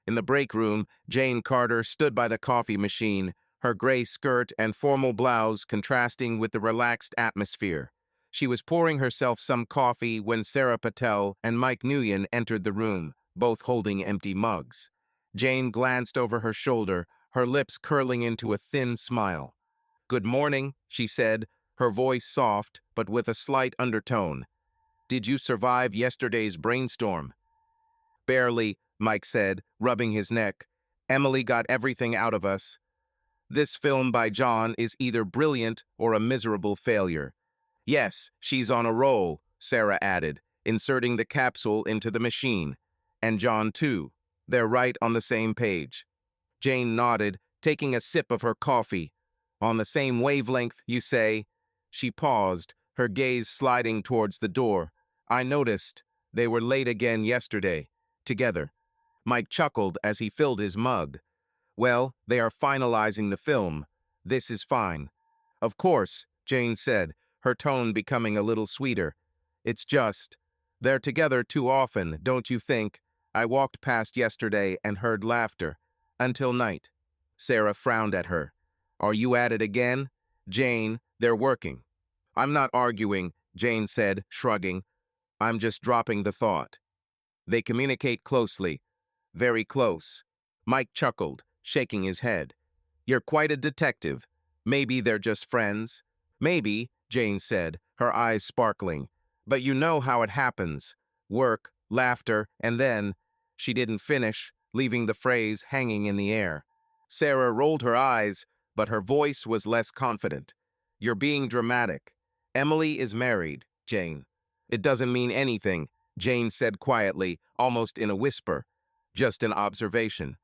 In the break room, Jane Carter stood by the coffee machine, her gray skirt and formal blouse contrasting with the relaxed atmosphere. She was pouring herself some coffee when Sarah Patel and Mike Nguyen entered the room, both holding empty mugs. Jane glanced over her shoulder, her lips curling into a thin smile. "Good morning," she said, her voice soft but with a slight undertone. "Did you survive yesterday's brainstorm?" "Barely," Mike said, rubbing his neck. "Emily got everything out of us. This film by John is either brilliant or a miserable failure." "Yes, she's on a roll," Sarah added, inserting the capsule into the machine. "And John, too. They're right on the same page." Jane nodded, taking a sip of her coffee. "On the same wavelength, you say?" She paused, her gaze sliding towards the door. "I noticed. They were late again yesterday. Together." Mike chuckled as he filled his mug. "Well, they are finalizing the film. This is fine." "Of course," Jane said, her tone becoming a little sweeter. "It's just, they're together too often, don't you think? I walked past yesterday and heard laughter. Until night." Sarah frowned at her. "Are you at it again?" "Jane, they're working." "I'm not arguing," Jane said, shrugging. "I'm just dropping the thought. They communicate closely. Very close." Mike chuckled, shaking his head. You're quite a detective. Maybe they're just friends. Maybe, Jane said, her eyes sparkling. But you know how it happens. Work, laughter, and then… She didn't finish, leaving the phrase hanging in the air. Sarah rolled her eyes, but her voice was less confident. You're being dramatic. Emily is married, Jane. It doesn't mean anything, Jane said quietly, almost in a whisper. Just an observation.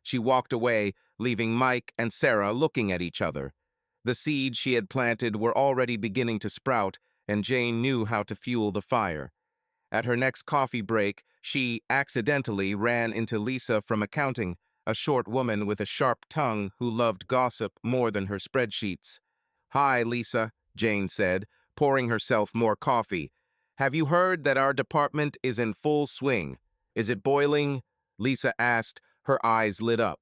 She walked away, leaving Mike and Sarah looking at each other. The seeds she had planted were already beginning to sprout, and Jane knew how to fuel the fire. At her next coffee break, she accidentally ran into Lisa from accounting, a short woman with a sharp tongue who loved gossip more than her spreadsheets. Hi, Lisa, Jane said, pouring herself more coffee. Have you heard that our department is in full swing? Is it boiling? Lisa asked, her eyes lit up.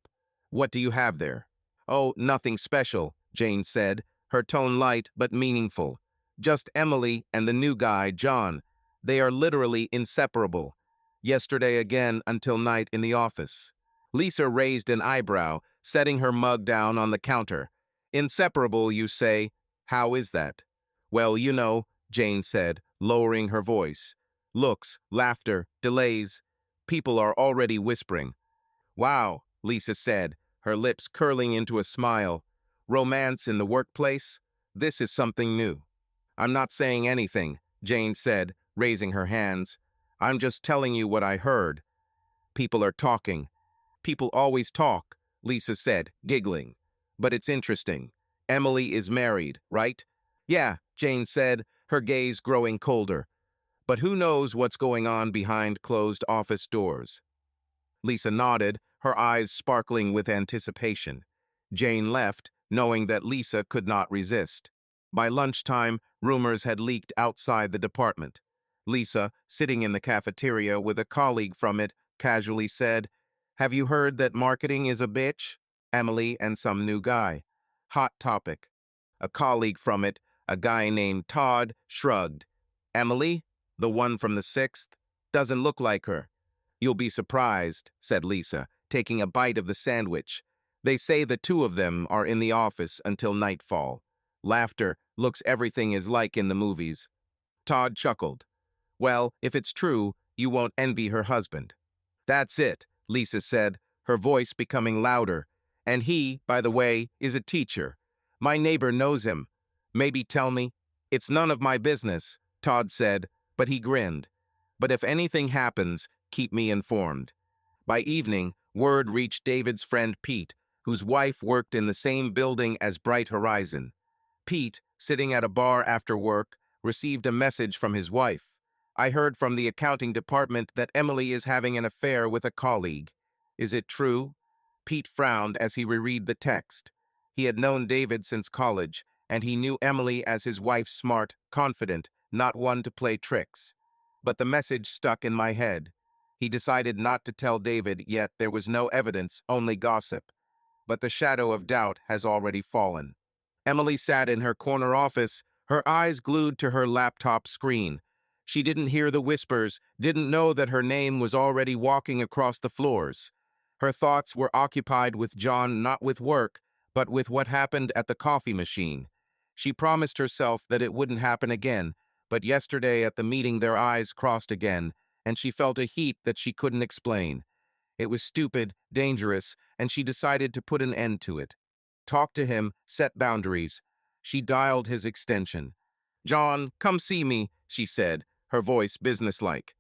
What do you have there? Oh, nothing special, Jane said, her tone light but meaningful. Just Emily and the new guy, John. They are literally inseparable. Yesterday again until night in the office. Lisa raised an eyebrow, setting her mug down on the counter. Inseparable, you say? How is that? Well, you know, Jane said, lowering her voice. Looks, laughter, delays. People are already whispering. Wow, Lisa said, her lips curling into a smile. Romance in the workplace? This is something new. I'm not saying anything, Jane said, raising her hands. I'm just telling you what I heard. People are talking. People always talk, Lisa said, giggling. But it's interesting. Emily is married, right? Yeah, Jane said, her gaze growing colder. But who knows what's going on behind closed office doors? Lisa nodded, her eyes sparkling with anticipation. Jane left, knowing that Lisa could not resist. By lunchtime, rumors had leaked outside the department. Lisa, sitting in the cafeteria with a colleague from it, casually said, Have you heard that marketing is a bitch? Emily and some new guy. Hot topic. A colleague from it, a guy named Todd, shrugged. Emily? The one from the 6th? Doesn't look like her. You'll be surprised, said Lisa, taking a bite of the sandwich. They say the two of them are in the office until nightfall. Laughter looks everything is like in the movies. Todd chuckled. Well, if it's true, you won't envy her husband. That's it, Lisa said, her voice becoming louder. And he, by the way, is a teacher. My neighbor knows him. Maybe tell me. It's none of my business, Todd said, but he grinned. But if anything happens, keep me informed. By evening, word reached David's friend Pete, whose wife worked in the same building as Bright Horizon. Pete, sitting at a bar after work, received a message from his wife. I heard from the accounting department that Emily is having an affair with a colleague. Is it true? Pete frowned as he reread the text. He had known David since college, and he knew Emily as his wife smart, confident, not one to play tricks. But the message stuck in my head. He decided not to tell David, yet there was no evidence, only gossip. But the shadow of doubt has already fallen. Emily sat in her corner office, her eyes glued to her laptop screen. She didn't hear the whispers, didn't know that her name was already walking across the floors. Her thoughts were occupied with John, not with work, but with what happened at the coffee machine. She promised herself that it wouldn't happen again, but yesterday at the meeting their eyes crossed again, and she felt a heat that she couldn't explain. It was stupid, dangerous, and she decided to put an end to it. Talk to him, set boundaries. She dialed his extension. John, come see me, she said, her voice businesslike.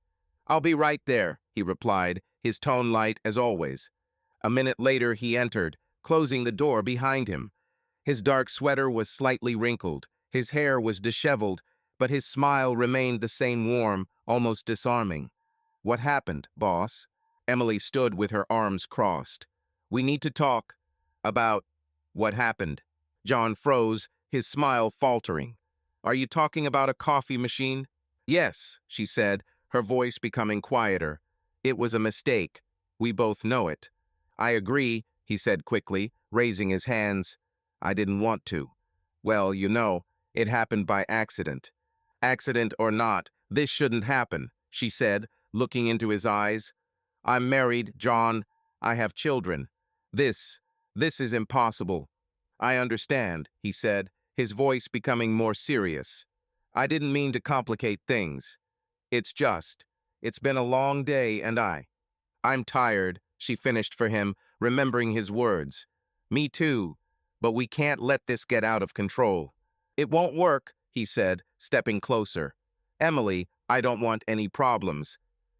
I'll be right there, he replied, his tone light as always. A minute later he entered, closing the door behind him. His dark sweater was slightly wrinkled, his hair was disheveled, but his smile remained the same warm, almost disarming. What happened, boss? Emily stood with her arms crossed. We need to talk about what happened. John froze, his smile faltering. Are you talking about a coffee machine? Yes, she said, her voice becoming quieter. It was a mistake. We both know it. I agree, he said quickly, raising his hands. I didn't want to. Well, you know, it happened by accident. Accident or not, this shouldn't happen, she said, looking into his eyes. I'm married, John. I have children. This This is impossible. I understand, he said, his voice becoming more serious. I didn't mean to complicate things. It's been a long day and I'm tired, she finished for him, remembering his words. Me too, but we can't let this get out of control. It won't work, he said, stepping closer. Emily, I don't want any problems.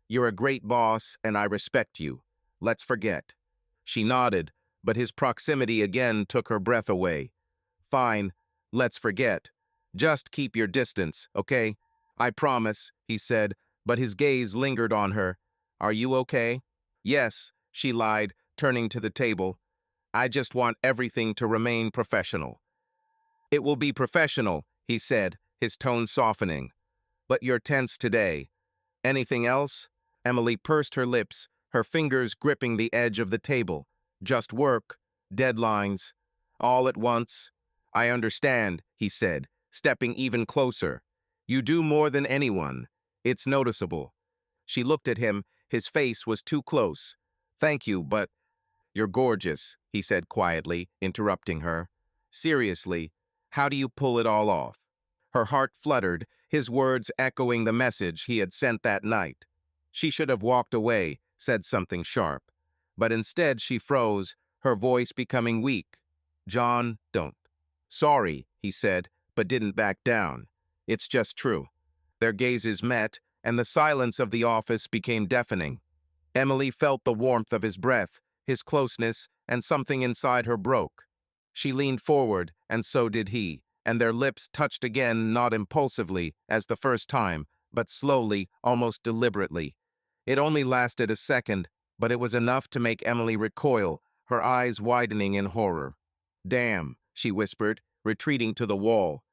You're a great boss and I respect you. Let's forget. She nodded, but his proximity again took her breath away. Fine, let's forget. Just keep your distance, okay? I promise, he said, but his gaze lingered on her. Are you okay? Yes, she lied, turning to the table. I just want everything to remain professional. It will be professional, he said, his tone softening. But you're tense today. Anything else? Emily pursed her lips, her fingers gripping the edge of the table. Just work, deadlines, all at once. I understand, he said, stepping even closer. You do more than anyone. It's noticeable. She looked at him, his face was too close. Thank you, but you're gorgeous, he said quietly, interrupting her. Seriously, how do you pull it all off? Her heart fluttered, his words echoing the message he had sent that night. She should have walked away, said something sharp. But instead she froze, her voice becoming weak. John, don't. Sorry, he said, but didn't back down. It's just true. Their gazes met, and the silence of the office became deafening. Emily felt the warmth of his breath, his closeness, and something inside her broke. She leaned forward, and so did he, and their lips touched again, not impulsively, as the first time, but slowly, almost deliberately. It only lasted a second, but it was enough to make Emily recoil, her eyes widening in horror. Damn, she whispered, retreating to the wall.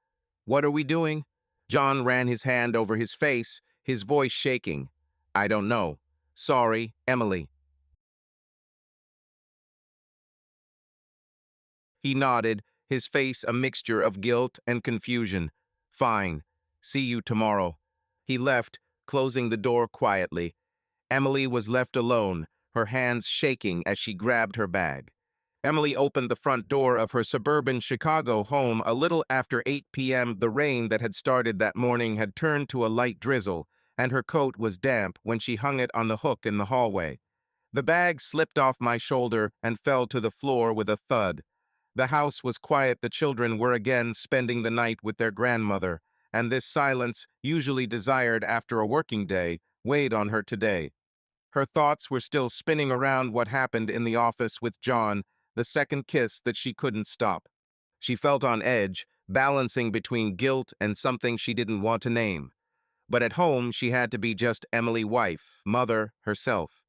What are we doing? John ran his hand over his face, his voice shaking. I don't know. Sorry, Emily. He nodded, his face a mixture of guilt and confusion. Fine. See you tomorrow. He left, closing the door quietly. Emily was left alone, her hands shaking as she grabbed her bag. Emily opened the front door of her suburban Chicago home a little after 8 p.m. The rain that had started that morning had turned to a light drizzle, and her coat was damp when she hung it on the hook in the hallway. The bag slipped off my shoulder and fell to the floor with a thud. The house was quiet. The children were again spending the night with their grandmother, and this silence, usually desired after a working day, weighed on her today. Her thoughts were still spinning around what happened in the office with John, the second kiss that she couldn't stop. She felt on edge, balancing between guilt and something she didn't want to name. But at home, she had to be just Emily, wife, mother, herself.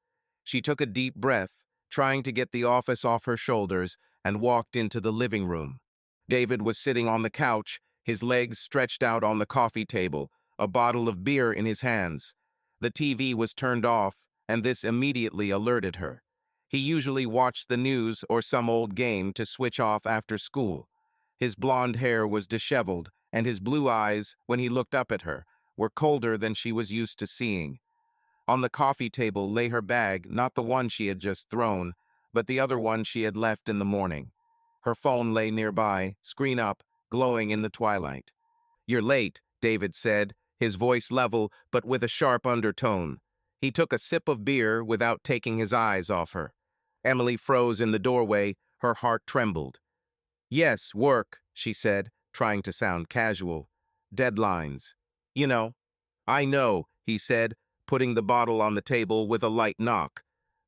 She took a deep breath, trying to get the office off her shoulders, and walked into the living room. David was sitting on the couch, his legs stretched out on the coffee table, a bottle of beer in his hands. The TV was turned off, and this immediately alerted her. He usually watched the news or some old game to switch off after school. His blonde hair was disheveled, and his blue eyes, when he looked up at her, were colder than she was used to seeing. On the coffee table lay her bag, not the one she had just thrown, but the other one she had left in the morning. Her phone lay nearby, screen up, glowing in the twilight. You're late, David said, his voice level but with a sharp undertone. He took a sip of beer without taking his eyes off her. Emily froze in the doorway, her heart trembled. Yes, work, she said, trying to sound casual. Deadlines. You know. I know, he said, putting the bottle on the table with a light knock.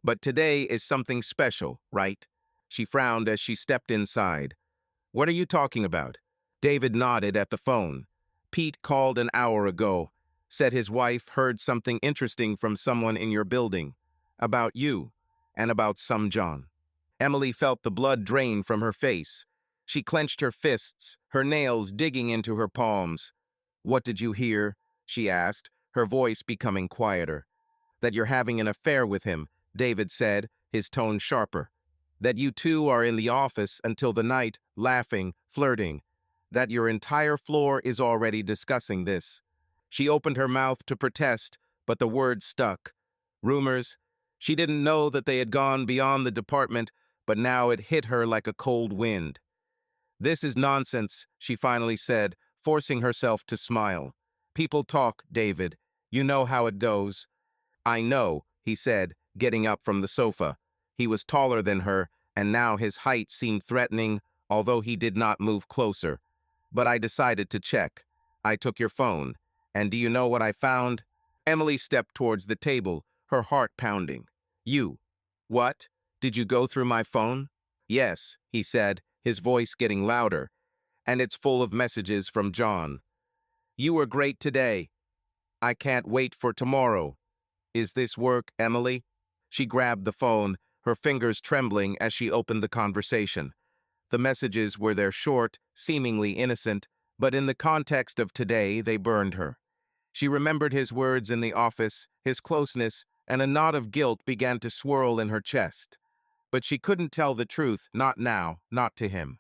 But today is something special, right? She frowned as she stepped inside. What are you talking about? David nodded at the phone. Pete called an hour ago. Said his wife heard something interesting from someone in your building. About you. And about some John. Emily felt the blood drain from her face. She clenched her fists, her nails digging into her palms. What did you hear? She asked, her voice becoming quieter. That you're having an affair with him, David said, his tone sharper. That you two are in the office until the night, laughing, flirting. That your entire floor is already discussing this. She opened her mouth to protest, but the words stuck. Rumors. She didn't know that they had gone beyond the department, but now it hit her like a cold wind. "This is nonsense," she finally said, forcing herself to smile. "People talk, David. You know how it goes." "I know," he said, getting up from the sofa. He was taller than her, and now his height seemed threatening, although he did not move closer. "But I decided to check. I took your phone. And do you know what I found?" Emily stepped towards the table, her heart pounding. "You. What? Did you go through my phone?" "Yes," he said, his voice getting louder. "And it's full of messages from John. You were great today. I can't wait for tomorrow. Is this work, Emily?" She grabbed the phone, her fingers trembling as she opened the conversation. The messages were there short, seemingly innocent, but in the context of today, they burned her. She remembered his words in the office, his closeness, and a knot of guilt began to swirl in her chest. But she couldn't tell the truth, not now, not to him.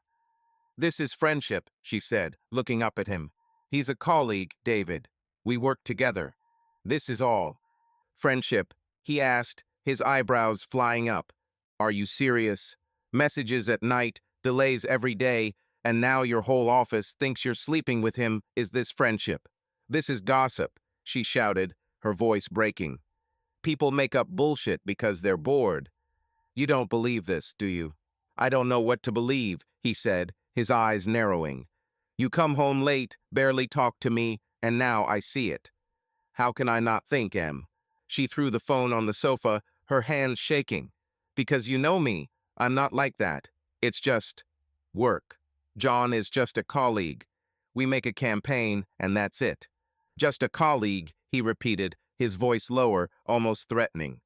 "This is friendship," she said, looking up at him. "He's a colleague, David. We work together. This is all." "Friendship?" he asked, his eyebrows flying up. "Are you serious? Messages at night, delays every day, and now your whole office thinks you're sleeping with him. Is this friendship?" "This is gossip," she shouted, her voice breaking. "People make up bullshit because they're bored. You don't believe this, do you?" "I don't know what to believe," he said, his eyes narrowing. "You come home late, barely talk to me, and now I see it. How can I not think, Em?" She threw the phone on the sofa, her hands shaking. "Because you know me, I'm not like that. It's just work. John is just a colleague. We make a campaign, and that's it." "Just a colleague," he repeated, his voice lower, almost threatening.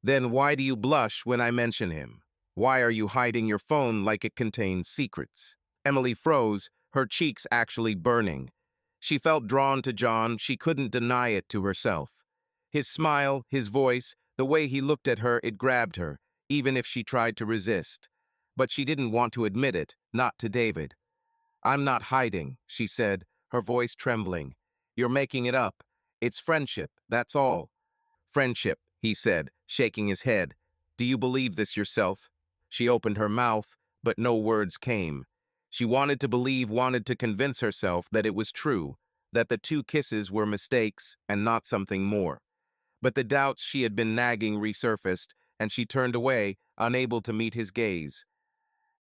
"Then why do you blush when I mention him? Why are you hiding your phone like it contains secrets?" Emily froze, her cheeks actually burning. She felt drawn to John, she couldn't deny it to herself. His smile, his voice, the way he looked at her, it grabbed her, even if she tried to resist. But she didn't want to admit it, not to David. "I'm not hiding," she said, her voice trembling. "You're making it up. It's friendship, that's all." "Friendship," he said, shaking his head. "Do you believe this yourself?" She opened her mouth, but no words came. She wanted to believe, wanted to convince herself that it was true, that the two kisses were mistakes and not something more. But the doubts she had been nagging resurfaced, and she turned away, unable to meet his gaze.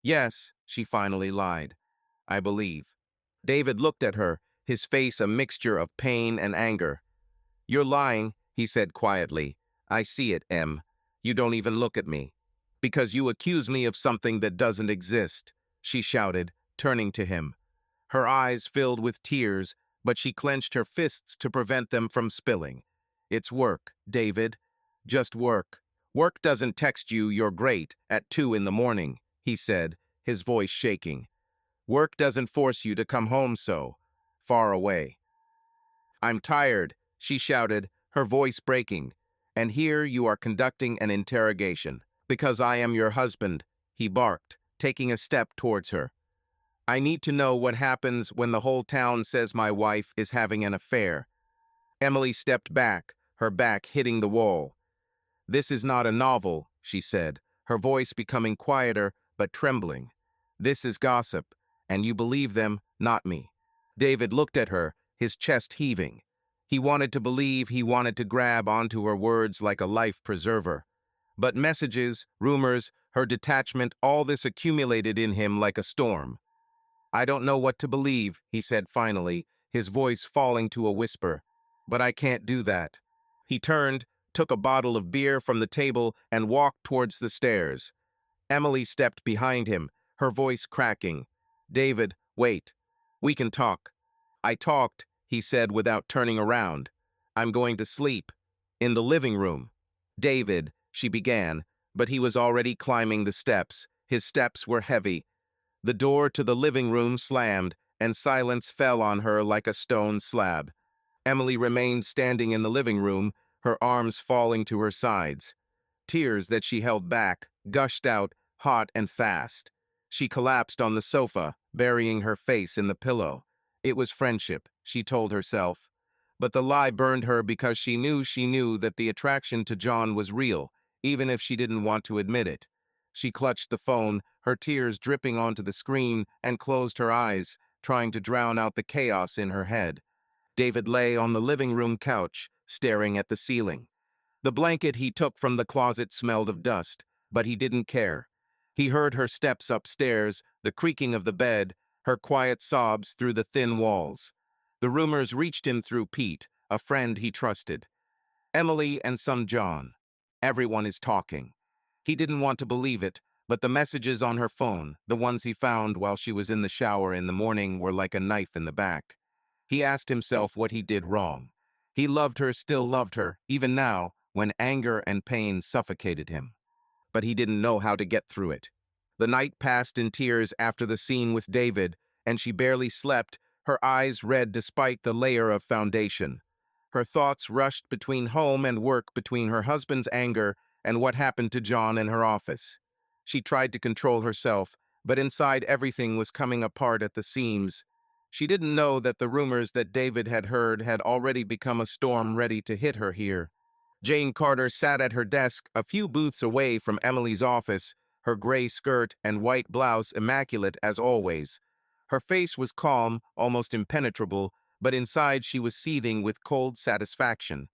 "Yes," she finally lied. "I believe." David looked at her, his face a mixture of pain and anger. "You're lying," he said quietly. "I see it, Em. You don't even look at me." "Because you accuse me of something that doesn't exist," she shouted, turning to him. Her eyes filled with tears, but she clenched her fists to prevent them from spilling. "It's work, David. Just work. Work doesn't text you you're great at 2 in the morning," he said, his voice shaking. "Work doesn't force you to come home so far away." "I'm tired," she shouted, her voice breaking. "And here you are conducting an interrogation. Because I am your husband," he barked, taking a step towards her. "I need to know what happens when the whole town says my wife is having an affair." Emily stepped back, her back hitting the wall. "This is not a novel," she said, her voice becoming quieter but trembling. "This is gossip, and you believe them, not me." David looked at her, his chest heaving. He wanted to believe, he wanted to grab onto her words like a life preserver. But messages, rumors, her detachment, all this accumulated in him like a storm. "I don't know what to believe," he said finally, his voice falling to a whisper. "But I can't do that." He turned, took a bottle of beer from the table, and walked towards the stairs. Emily stepped behind him, her voice cracking. "David, wait. We can talk." "I talked," he said without turning around. "I'm going to sleep. In the living room." "David," she began, but he was already climbing the steps. His steps were heavy. The door to the living room slammed, and silence fell on her like a stone slab. Emily remained standing in the living room, her arms falling to her sides. Tears that she held back gushed out, hot and fast. She collapsed on the sofa, burying her face in the pillow. It was friendship, she told herself. But the lie burned her because she knew that the attraction to John was real, even if she didn't want to admit it. She clutched the phone, her tears dripping onto the screen, and closed her eyes, trying to drown out the chaos in her head. David lay on the living room couch, staring at the ceiling. The blanket he took from the closet smelled of dust, but he didn't care. He heard her steps upstairs, the creaking of the bed, her quiet sobs through the thin walls. The rumors reached him through Pete, a friend he trusted. Emily and son John. Everyone is talking. He didn't want to believe it, but the messages on her phone, the ones he found while she was in the shower in the morning, were like a knife in the back. He asked himself what he did wrong. He loved her, still loved her, even now, when anger and pain suffocated him. But he didn't know how to get through it. The night passed in tears after the scene with David, and she barely slept, her eyes red despite the layer of foundation. Her thoughts rushed between home and work, between her husband's anger and what happened to John in her office. She tried to control herself, but inside everything was coming apart at the seams. She didn't know that the rumors that David had heard had already become a storm ready to hit her here. Jane Carter sat at her desk a few booths away from Emily's office, her gray skirt and white blouse immaculate as always. Her face was calm, almost impenetrable, but inside she was seething with cold satisfaction.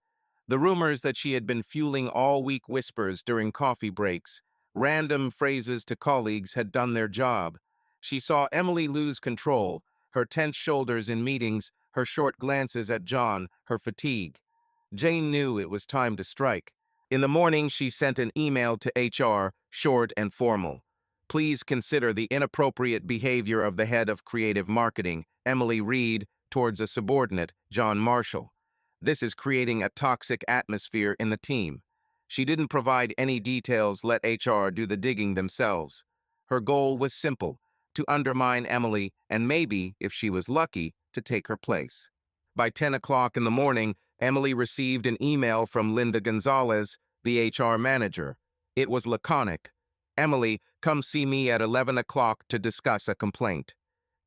The rumors that she had been fueling all week, whispers during coffee breaks, random phrases to colleagues, had done their job. She saw Emily lose control, her tense shoulders in meetings, her short glances at John, her fatigue. Jane knew it was time to strike. In the morning, she sent an email to HR, short and formal. Please consider the inappropriate behavior of the head of creative marketing, Emily Reed, towards a subordinate, John Marshall. This is creating a toxic atmosphere in the team. She didn't provide any details, let HR do the digging themselves. Her goal was simple, to undermine Emily and maybe, if she was lucky, to take her place. By 10 o'clock in the morning, Emily received an email from Linda Gonzalez, the HR manager. It was laconic. Emily, come see me at 11 o'clock to discuss a complaint.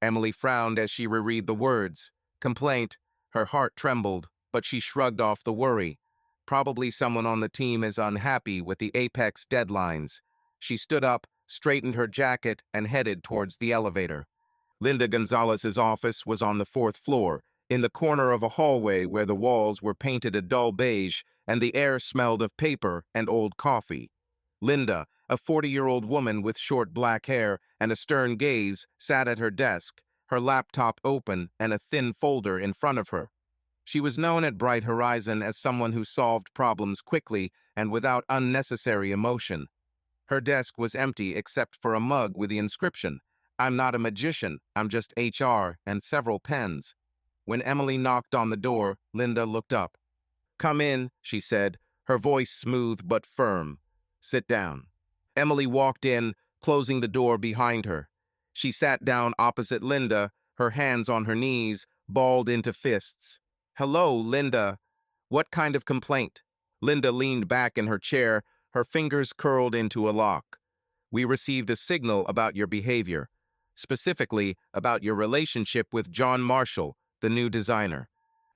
Emily frowned as she reread the words. Complaint. Her heart trembled, but she shrugged off the worry. Probably someone on the team is unhappy with the Apex deadlines. She stood up, straightened her jacket, and headed towards the elevator. Linda Gonzalez's office was on the 4th floor, in the corner of a hallway where the walls were painted a dull beige and the air smelled of paper and old coffee. Linda, a 40-year-old woman with short black hair and a stern gaze, sat at her desk, her laptop open and a thin folder in front of her. She was known at Bright Horizon as someone who solved problems quickly and without unnecessary emotion. Her desk was empty except for a mug with the inscription, "I'm not a magician, I'm just HR," and several pens. When Emily knocked on the door, Linda looked up. "Come in," she said, her voice smooth but firm. "Sit down." Emily walked in, closing the door behind her. She sat down opposite Linda, her hands on her knees, balled into fists. "Hello, Linda. What kind of complaint?" Linda leaned back in her chair, her fingers curled into a lock. "We received a signal about your behavior, specifically about your relationship with John Marshall, the new designer."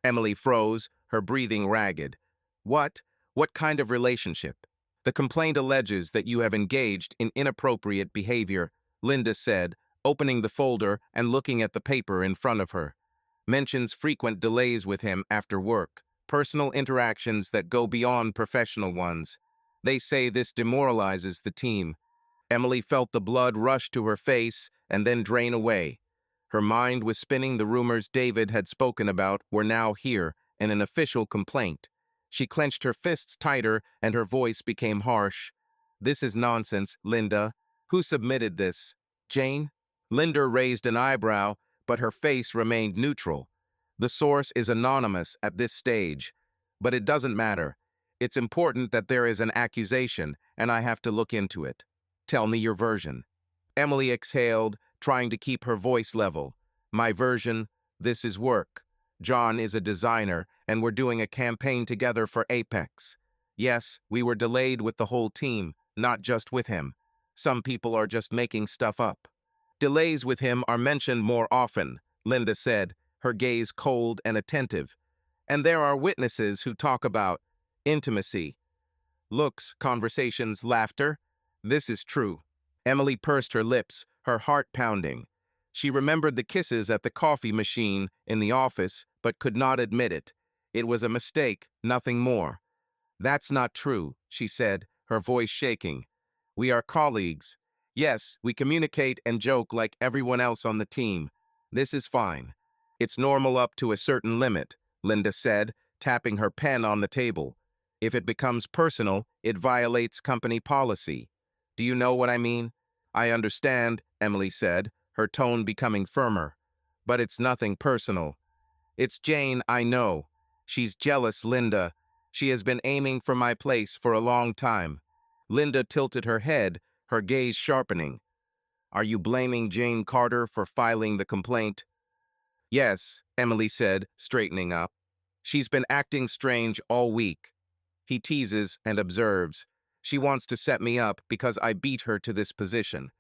Emily froze, her breathing ragged. "What? What kind of relationship?" "The complaint alleges that you have engaged in inappropriate behavior," Linda said, opening the folder and looking at the paper in front of her. "Mentions frequent delays with him after work, personal interactions that go beyond professional ones. They say this demoralizes the team." Emily felt the blood rush to her face and then drain away. Her mind was spinning. The rumors David had spoken about were now here, in an official complaint. She clenched her fists tighter and her voice became harsh. "This is nonsense, Linda. Who submitted this? Jane?" Linda raised an eyebrow, but her face remained neutral. "The source is anonymous at this stage, but it doesn't matter. It's important that there is an accusation, and I have to look into it. Tell me your version." Emily exhaled, trying to keep her voice level. "My version, this is work. John is a designer, and we're doing a campaign together for Apex. Yes, we were delayed with the whole team, not just with him. Some people are just making stuff up." "Delays with him are mentioned more often," Linda said, her gaze cold and attentive. "And there are witnesses who talk about intimacy, looks, conversations, laughter. This is true." Emily pursed her lips, her heart pounding. She remembered the kisses at the coffee machine in the office, but could not admit it. It was a mistake, nothing more. "That's not true," she said, her voice shaking. "We are colleagues. Yes, we communicate and joke like everyone else on the team. This is fine. It's normal up to a certain limit," Linda said, tapping her pen on the table. "If it becomes personal, it violates company policy. Do you know what I mean?" "I understand," Emily said, her tone becoming firmer. "But it's nothing personal. It's Jane, I know. She's jealous, Linda. She has been aiming for my place for a long time." Linda tilted her head, her gaze sharpening. "Are you blaming Jane Carter for filing the complaint?" "Yes," Emily said, straightening up. "She's been acting strange all week." He teases and observes. "She wants to set me up because I beat her to this position."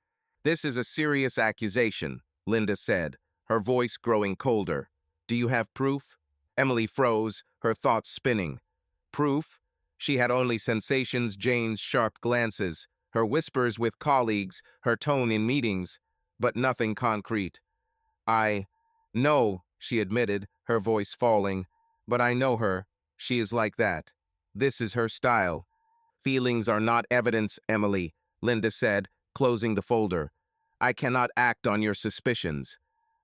"This is a serious accusation," Linda said, her voice growing colder. "Do you have proof?" Emily froze, her thoughts spinning. Proof? She had only sensations, Jane's sharp glances, her whispers with colleagues, her tone in meetings, but nothing concrete. "No," she admitted, her voice falling, "but I know her. She is like that. This is her style." "Feelings are not evidence, Emily," Linda said, closing the folder. "I cannot act on your suspicions.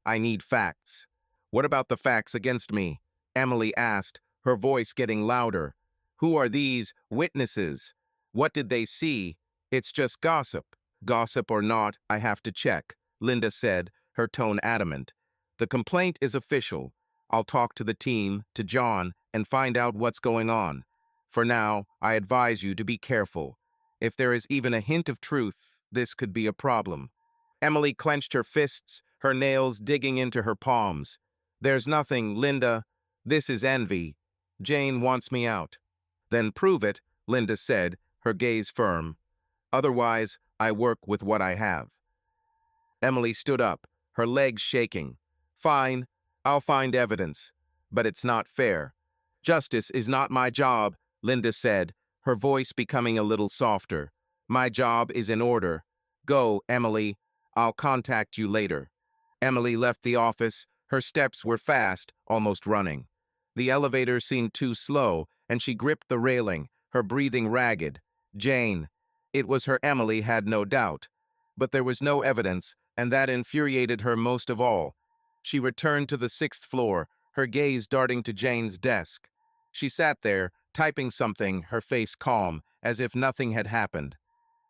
I need facts." "What about the facts against me?" Emily asked, her voice getting louder. "Who are these witnesses? What did they see? It's just gossip." "Gossip or not, I have to check," Linda said, her tone adamant. "The complaint is official. I'll talk to the team, to John, and find out what's going on. For now, I advise you to be careful. If there is even a hint of truth, this could be a problem." Emily clenched her fists, her nails digging into her palms. "There's nothing, Linda. This is envy. Jane wants me out." "Then prove it," Linda said, her gaze firm. "Otherwise, I work with what I have." Emily stood up, her legs shaking. "Fine, I'll find evidence. But it's not fair." "Justice is not my job," Linda said, her voice becoming a little softer. "My job is in order. Go, Emily. I'll contact you later." Emily left the office. Her steps were fast, almost running. The elevator seemed too slow, and she gripped the railing, her breathing ragged. Jane. It was her, Emily had no doubt. But there was no evidence, and that infuriated her most of all. She returned to the 6th floor, her gaze darting to Jane's desk. She sat there, typing something, her face calm, as if nothing had happened.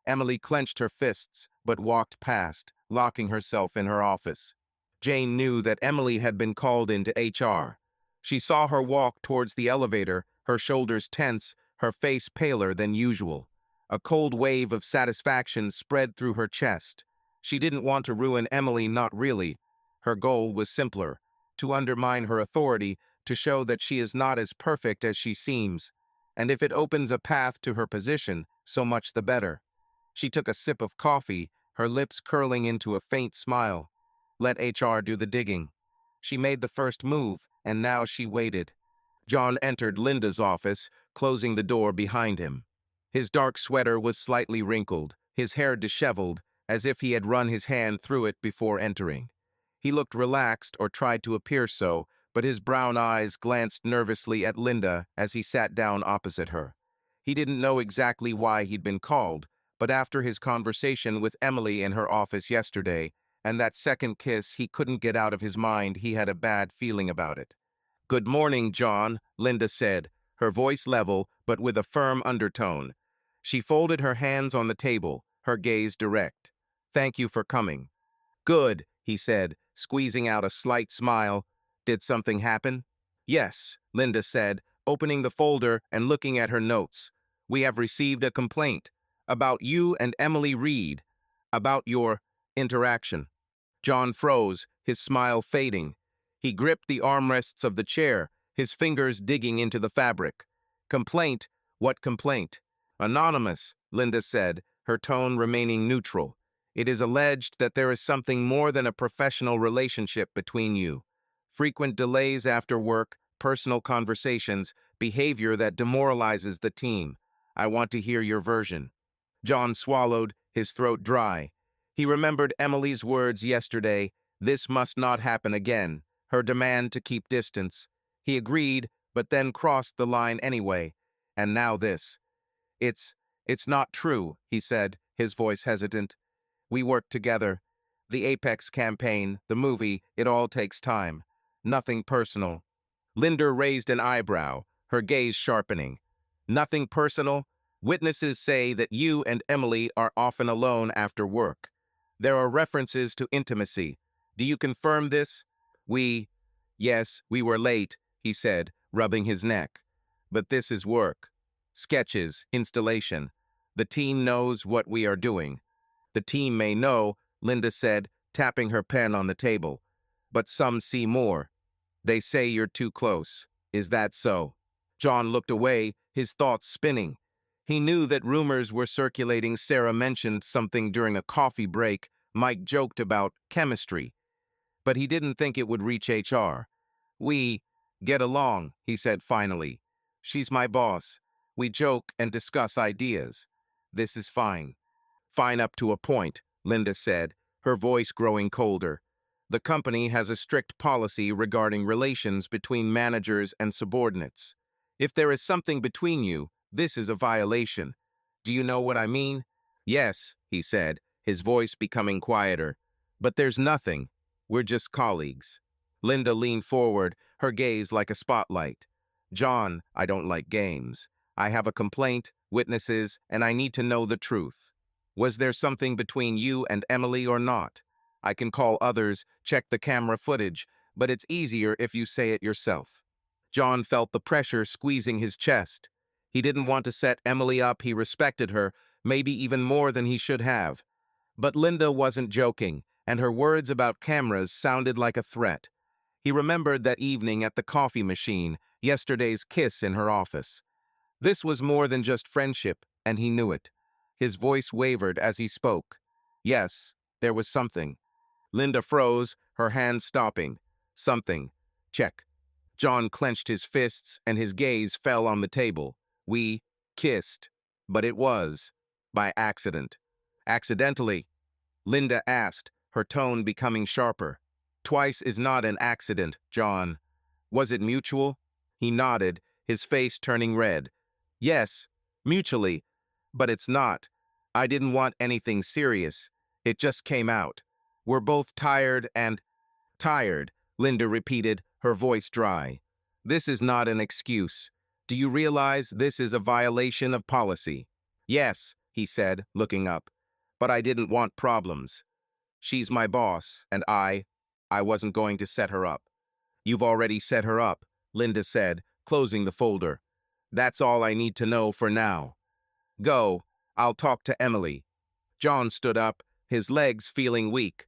Emily clenched her fists, but walked past, locking herself in her office. Jane knew that Emily had been called into HR. She saw her walk towards the elevator, her shoulders tense, her face paler than usual. A cold wave of satisfaction spread through her chest. She didn't want to ruin Emily, not really. Her goal was simpler, to undermine her authority, to show that she is not as perfect as she seems. And if it opens a path to her position, so much the better. She took a sip of coffee, her lips curling into a faint smile. Let HR do the digging. She made the first move, and now she waited. John entered Linda's office, closing the door behind him. His dark sweater was slightly wrinkled, his hair disheveled, as if he had run his hand through it before entering. He looked relaxed, or tried to appear so, but his brown eyes glanced nervously at Linda as he sat down opposite her. He didn't know exactly why he'd been called, but after his conversation with Emily in her office yesterday, and that second kiss he couldn't get out of his mind, he had a bad feeling about it. "Good morning, John," Linda said, her voice level, but with a firm undertone. She folded her hands on the table, her gaze direct. "Thank you for coming." "Good," he said, squeezing out a slight smile. "Did something happen?" "Yes," Linda said, opening the folder and looking at her notes. "We have received a complaint about you and Emily Reed, about your interaction." John froze, his smile fading. He gripped the armrests of the chair, his fingers digging into the fabric. "Complaint? What complaint?" "Anonymous," Linda said, her tone remaining neutral. "It is alleged that there is something more than a professional relationship between you. Frequent delays after work, personal conversations, behavior that demoralizes the team. I want to hear your version." John swallowed, his throat dry. He remembered Emily's words yesterday, "This must not happen again," her demand to keep distance. He agreed, but then crossed the line anyway. And now this. It's, it's not true, he said, his voice hesitant. We worked together. The Apex campaign, the movie, it all takes time. Nothing personal. Linda raised an eyebrow, her gaze sharpening. Nothing personal? Witnesses say that you and Emily are often alone after work. There are references to intimacy. Do you confirm this? Yes, we were late, he said, rubbing his neck. But this is work. Sketches, installation. The team knows what we are doing. The team may know, Linda said, tapping her pen on the table. But some see more. They say you're too close. Is that so? John looked away, his thoughts spinning. He knew that rumors were circulating. Sarah mentioned something during a coffee break. Mike joked about chemistry. But he didn't think it would reach HR. We get along, he said finally. She's my boss. We joke and discuss ideas. This is fine. Fine up to a point, Linda said, her voice growing colder. The company has a strict policy regarding relations between managers and subordinates. If there is something between you, this is a violation. Do you know what I mean? Yes, he said, his voice becoming quieter. But there's nothing. We're just colleagues. Linda leaned forward, her gaze like a spotlight. John, I don't like games. I have a complaint, witnesses, and I need to know the truth. Was there something between you and Emily or not? I can call others, check the camera footage, but it's easier if you say it yourself. John felt the pressure squeezing his chest. He didn't want to set Emily up. He respected her, maybe even more than he should have. But Linda wasn't joking, and her words about cameras sounded like a threat. He remembered that evening at the coffee machine, yesterday's kiss in her office. This was more than just friendship, and he knew it. His voice wavered as he spoke. Yes, there was something. Linda froze, her hands stopping. Something. Check. John clenched his fists, and his gaze fell on the table. We kissed. But it was by accident. Accidentally? Linda asked, her tone becoming sharper. Twice is not an accident, John. Was it mutual? He nodded, his face turning red. Yes, mutually. But it's not. I didn't want anything serious. It just came out. We're both tired and... Tired, Linda repeated, her voice dry. This is not an excuse. Do you realize this is a violation of policy? Yes, he said, looking up. But I didn't want problems. She's my boss, and I wasn't going to set her up. You've already set her up, Linda said, closing the folder. That's all I need to know for now. Go, I'll talk to Emily. John stood up, his legs feeling weak.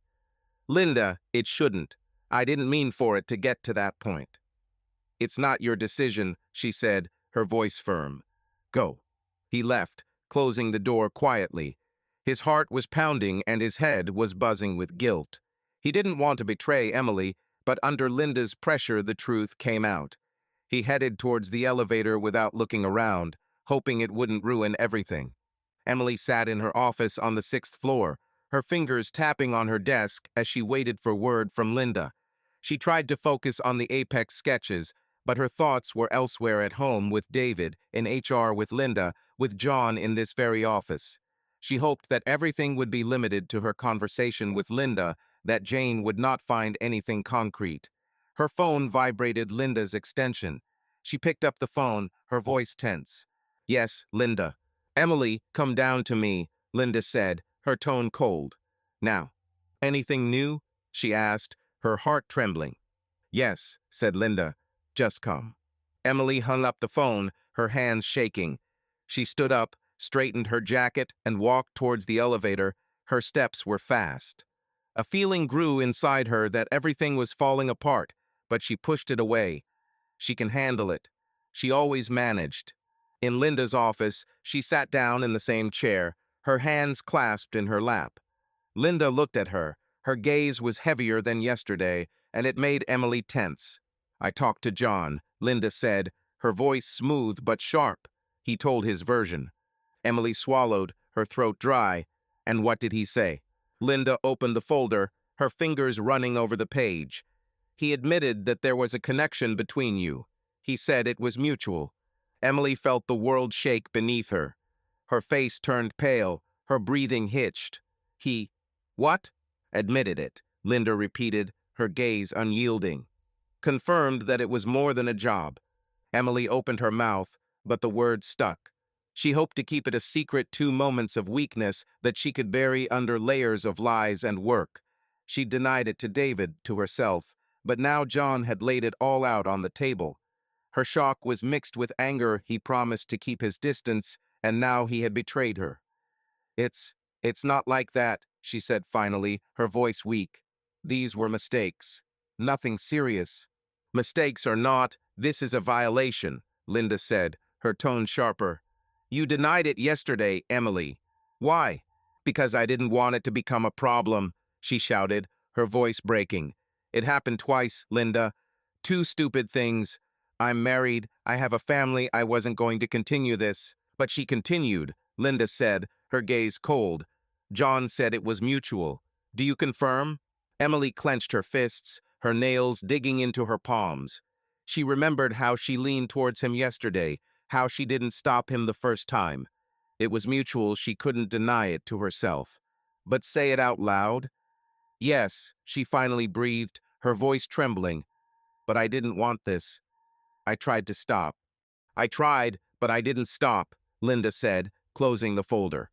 Linda, it shouldn't. I didn't mean for it to get to that point. It's not your decision, she said, her voice firm. Go. He left, closing the door quietly. His heart was pounding and his head was buzzing with guilt. He didn't want to betray Emily, but under Linda's pressure the truth came out. He headed towards the elevator without looking around, hoping it wouldn't ruin everything. Emily sat in her office on the 6th floor, her fingers tapping on her desk as she waited for word from Linda. She tried to focus on the Apex sketches, but her thoughts were elsewhere at home with David, in HR with Linda, with John in this very office. She hoped that everything would be limited to her conversation with Linda, that Jane would not find anything concrete. Her phone vibrated Linda's extension. She picked up the phone, her voice tense. Yes, Linda. Emily, come down to me, Linda said, her tone cold. Now, anything new? She asked, her heart trembling. Yes, said Linda. Just come. Emily hung up the phone, her hands shaking. She stood up, straightened her jacket, and walked towards the elevator. Her steps were fast. A feeling grew inside her that everything was falling apart, but she pushed it away. She can handle it. She always managed. In Linda's office, she sat down in the same chair, her hands clasped in her lap. Linda looked at her. Her gaze was heavier than yesterday, and it made Emily tense. I talked to John, Linda said, her voice smooth but sharp. He told his version. Emily swallowed, her throat dry. And what did he say? Linda opened the folder, her fingers running over the page. He admitted that there was a connection between you. He said it was mutual. Emily felt the world shake beneath her. Her face turned pale, her breathing hitched. He, what? Admitted it, Linda repeated, her gaze unyielding. Confirmed that it was more than a job. Emily opened her mouth, but the words stuck. She hoped to keep it a secret 2 moments of weakness that she could bury under layers of lies and work. She denied it to David, to herself, but now John had laid it all out on the table. Her shock was mixed with anger. He promised to keep his distance, and now he had betrayed her. It's, it's not like that, she said finally, her voice weak. These were mistakes. Nothing serious. Mistakes or not, this is a violation, Linda said, her tone sharper. You denied it yesterday, Emily. Why? Because I didn't want it to become a problem, she shouted, her voice breaking. It happened twice, Linda. 2 stupid things. I'm married, I have a family, I wasn't going to continue this. But she continued, Linda said, her gaze cold. John said it was mutual. Do you confirm? Emily clenched her fists, her nails digging into her palms. She remembered how she leaned towards him yesterday, how she didn't stop him the first time. It was mutual, she couldn't deny it to herself. But say it out loud? Yes, she finally breathed, her voice trembling. But I didn't want this. I tried to stop. I tried, but I didn't stop, Linda said, closing the folder.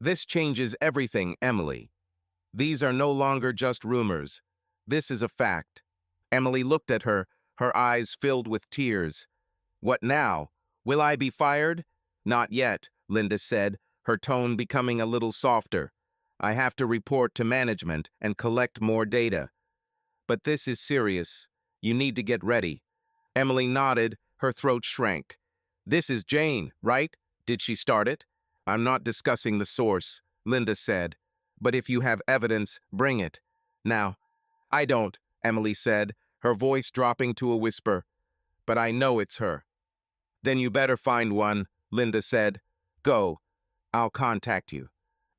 This changes everything, Emily. These are no longer just rumors. This is a fact. Emily looked at her, her eyes filled with tears. What now? Will I be fired? Not yet, Linda said, her tone becoming a little softer. I have to report to management and collect more data. But this is serious. You need to get ready. Emily nodded, her throat shrank. This is Jane, right? Did she start it? I'm not discussing the source, Linda said. But if you have evidence, bring it. Now, I don't, Emily said, her voice dropping to a whisper. But I know it's her. Then you better find one, Linda said. Go. I'll contact you.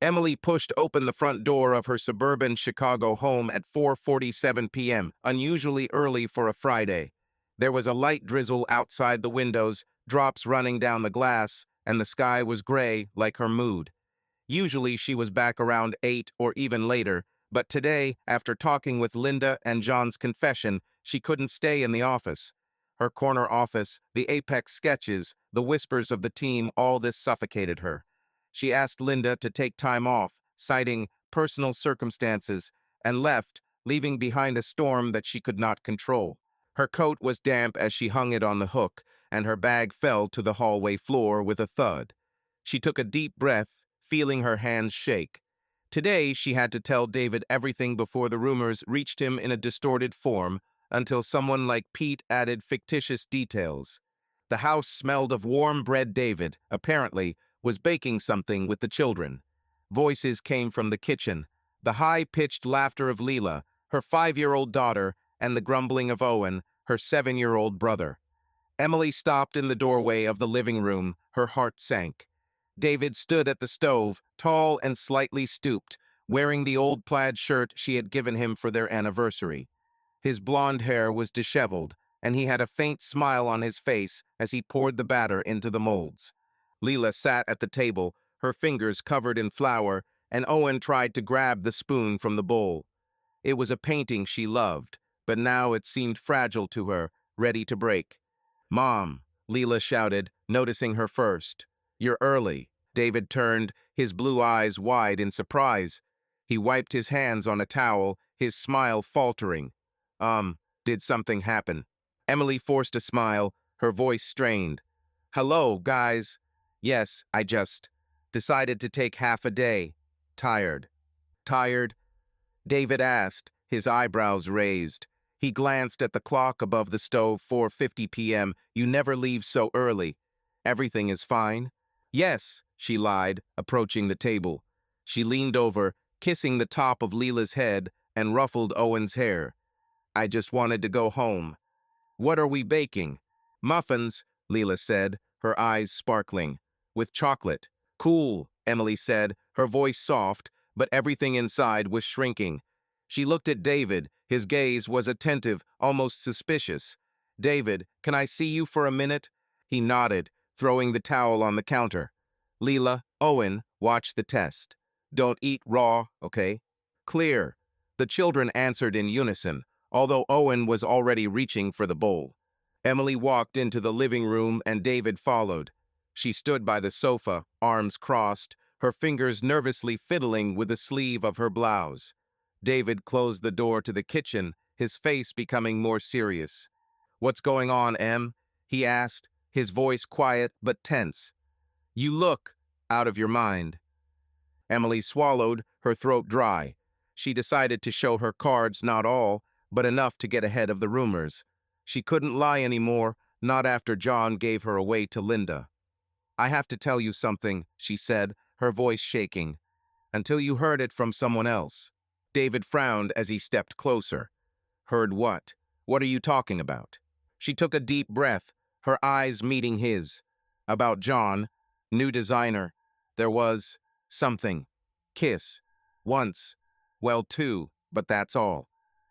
Emily pushed open the front door of her suburban Chicago home at 4:47 p.m., unusually early for a Friday. There was a light drizzle outside the windows, drops running down the glass, and the sky was gray like her mood. Usually she was back around 8 or even later, but today, after talking with Linda and John's confession, she couldn't stay in the office. Her corner office, the Apex sketches, the whispers of the team, all this suffocated her. She asked Linda to take time off, citing personal circumstances, and left, leaving behind a storm that she could not control. Her coat was damp as she hung it on the hook, and her bag fell to the hallway floor with a thud. She took a deep breath, feeling her hands shake. Today, she had to tell David everything before the rumors reached him in a distorted form, until someone like Pete added fictitious details. The house smelled of warm bread. David, apparently, was baking something with the children. Voices came from the kitchen, the high-pitched laughter of Leela, her 5-year-old daughter, and the grumbling of Owen, her 7-year-old brother. Emily stopped in the doorway of the living room, her heart sank. David stood at the stove, tall and slightly stooped, wearing the old plaid shirt she had given him for their anniversary. His blonde hair was disheveled, and he had a faint smile on his face as he poured the batter into the molds. Leela sat at the table, her fingers covered in flour, and Owen tried to grab the spoon from the bowl. It was a painting she loved, but now it seemed fragile to her, ready to break. "Mom," Leela shouted, noticing her first. "You're early." David turned, his blue eyes wide in surprise. He wiped his hands on a towel, his smile faltering. Did something happen?" Emily forced a smile, her voice strained. "Hello, guys. Yes, I just decided to take half a day. Tired." "Tired?" David asked, his eyebrows raised. He glanced at the clock above the stove, 4:50 p.m. "You never leave so early. Everything is fine?" "Yes," she lied, approaching the table. She leaned over, kissing the top of Leela's head, and ruffled Owen's hair. "I just wanted to go home." "What are we baking?" "Muffins," Leela said, her eyes sparkling. "With chocolate." "Cool," Emily said, her voice soft, but everything inside was shrinking. She looked at David. His gaze was attentive, almost suspicious. "David, can I see you for a minute?" He nodded, throwing the towel on the counter. "Leela, Owen, watch the test. Don't eat raw, okay?" "Clear." The children answered in unison, although Owen was already reaching for the bowl. Emily walked into the living room and David followed. She stood by the sofa, arms crossed, her fingers nervously fiddling with the sleeve of her blouse. David closed the door to the kitchen, his face becoming more serious. "What's going on, Em?" he asked, his voice quiet but tense. "You look out of your mind." Emily swallowed, her throat dry. She decided to show her cards, not all, but enough to get ahead of the rumors. She couldn't lie anymore, not after John gave her away to Linda. "I have to tell you something," she said, her voice shaking, "until you heard it from someone else." David frowned as he stepped closer. "Heard what? What are you talking about?" She took a deep breath, her eyes meeting his. "About John, new designer. There was something. Kiss. Once. Well, two, but that's all."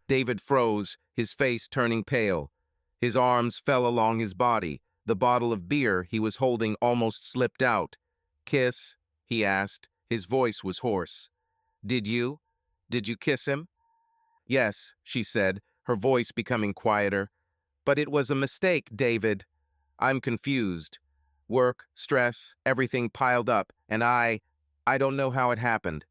David froze, his face turning pale. His arms fell along his body. The bottle of beer he was holding almost slipped out. "Kiss?" he asked. His voice was hoarse. Did you? Did you kiss him?" "Yes," she said, her voice becoming quieter. "But it was a mistake, David. I'm confused. Work, stress, everything piled up, and I don't know how it happened."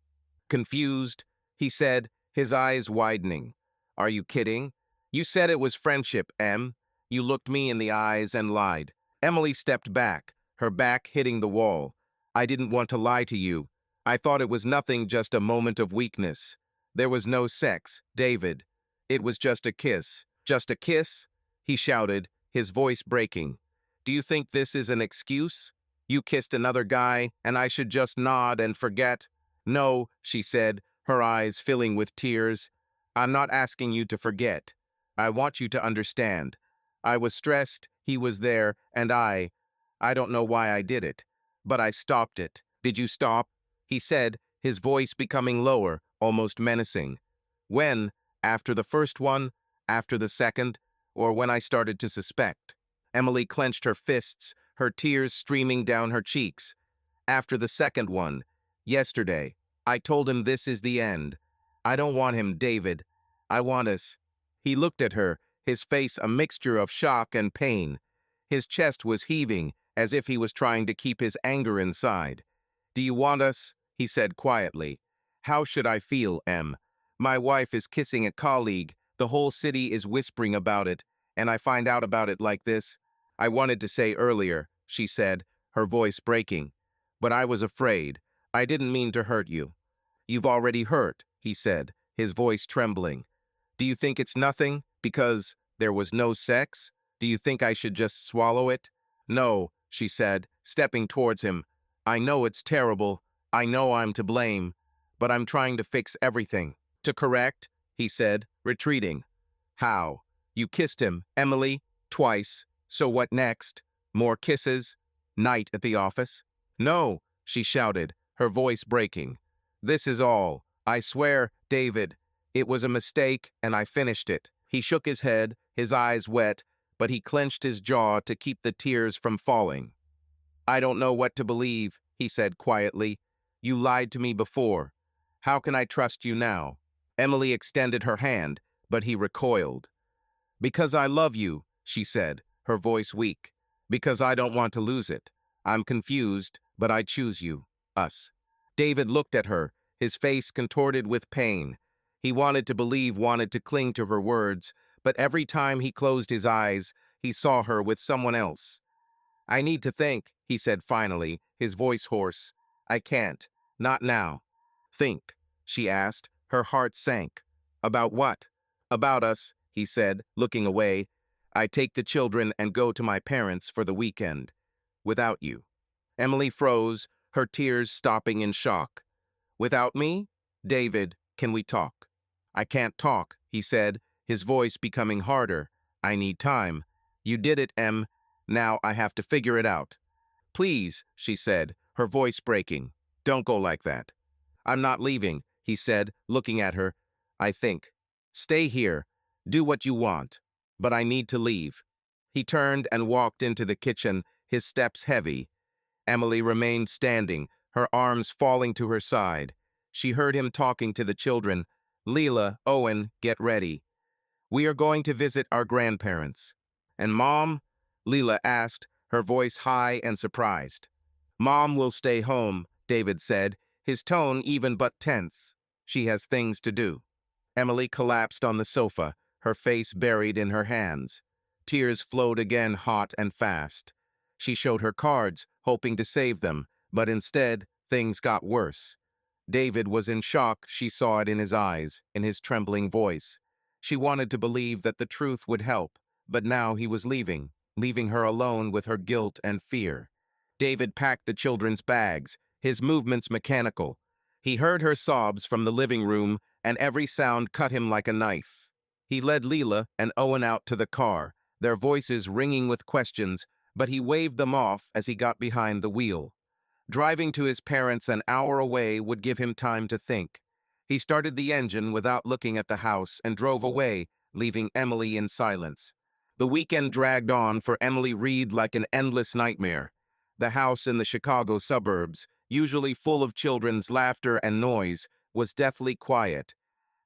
"Confused?" he said, his eyes widening. "Are you kidding? You said it was friendship, Em. You looked me in the eyes and lied." Emily stepped back, her back hitting the wall. "I didn't want to lie to you. I thought it was nothing, just a moment of weakness. There was no sex, David. It was just a kiss." "Just a kiss?" he shouted, his voice breaking. "Do you think this is an excuse? You kissed another guy, and I should just nod and forget?" "No," she said, her eyes filling with tears. "I'm not asking you to forget. I want you to understand. I was stressed, he was there, and I don't know why I did it. But I stopped it." "Did you stop?" he said, his voice becoming lower, almost menacing. "When? After the first one? After the second? Or when I started to suspect?" Emily clenched her fists, her tears streaming down her cheeks. "After the second one. Yesterday. I told him this is the end. I don't want him, David. I want us." He looked at her, his face a mixture of shock and pain. His chest was heaving, as if he was trying to keep his anger inside. "Do you want us?" he said quietly. "How should I feel, Em? My wife is kissing a colleague, the whole city is whispering about it, and I find out about it like this. I wanted to say earlier," she said, her voice breaking, "but I was afraid. I didn't mean to hurt you." "You've already hurt," he said, his voice trembling. "Do you think it's nothing, because there was no sex? Do you think I should just swallow it?" "No," she said, stepping towards him. "I know it's terrible. I know I'm to blame. But I'm trying to fix everything." "To correct?" he said, retreating. "How? You kissed him, Emily, twice. So what next? More kisses? Night at the office?" "No," she shouted, her voice breaking. "This is all. I swear, David. It was a mistake, and I finished it." He shook his head, his eyes wet, but he clenched his jaw to keep the tears from falling. "I don't know what to believe," he said quietly. "You lied to me before. How can I trust you now?" Emily extended her hand, but he recoiled. "Because I love you," she said, her voice weak. "Because I don't want to lose it. I'm confused, but I choose you. Us." David looked at her, his face contorted with pain. He wanted to believe, wanted to cling to her words, but every time he closed his eyes, he saw her with someone else. "I need to think," he said finally, his voice hoarse. "I can't. Not now." "Think?" she asked. Her heart sank. "About what?" "About us," he said, looking away. "I take the children and go to my parents for the weekend. Without you." Emily froze, her tears stopping in shock. "Without me? David, can we talk?" "I can't talk," he said, his voice becoming harder. "I need time. You did it, Em. Now I have to figure it out." "Please," she said, her voice breaking. "Don't go like that." I'm not leaving, he said, looking at her. I think. Stay here. Do what you want. But I need to leave. He turned and walked into the kitchen, his steps heavy. Emily remained standing, her arms falling to her side. She heard him talking to the children. Leela, Owen, get ready. We are going to visit our grandparents. And Mom? Leela asked, her voice high and surprised. Mom will stay home, David said, his tone even but tense. She has things to do. Emily collapsed on the sofa, her face buried in her hands. Tears flowed again hot and fast. She showed her cards, hoping to save them, but instead, things got worse. David was in shock. She saw it in his eyes, in his trembling voice. She wanted to believe that the truth would help, but now he was leaving her alone with her guilt and fear. David packed the children's bags, his movements mechanical. He heard her sobs from the living room, and every sound cut him like a knife. He led Leela and Owen out to the car, their voices ringing with questions, but he waved them off as he got behind the wheel. Driving to his parents an hour away would give him time to think. He started the engine without looking at the house and drove away, leaving Emily in silence. The weekend dragged on for Emily Reed like an endless nightmare. The house in the Chicago suburbs, usually full of children's laughter and noise, was deathly quiet.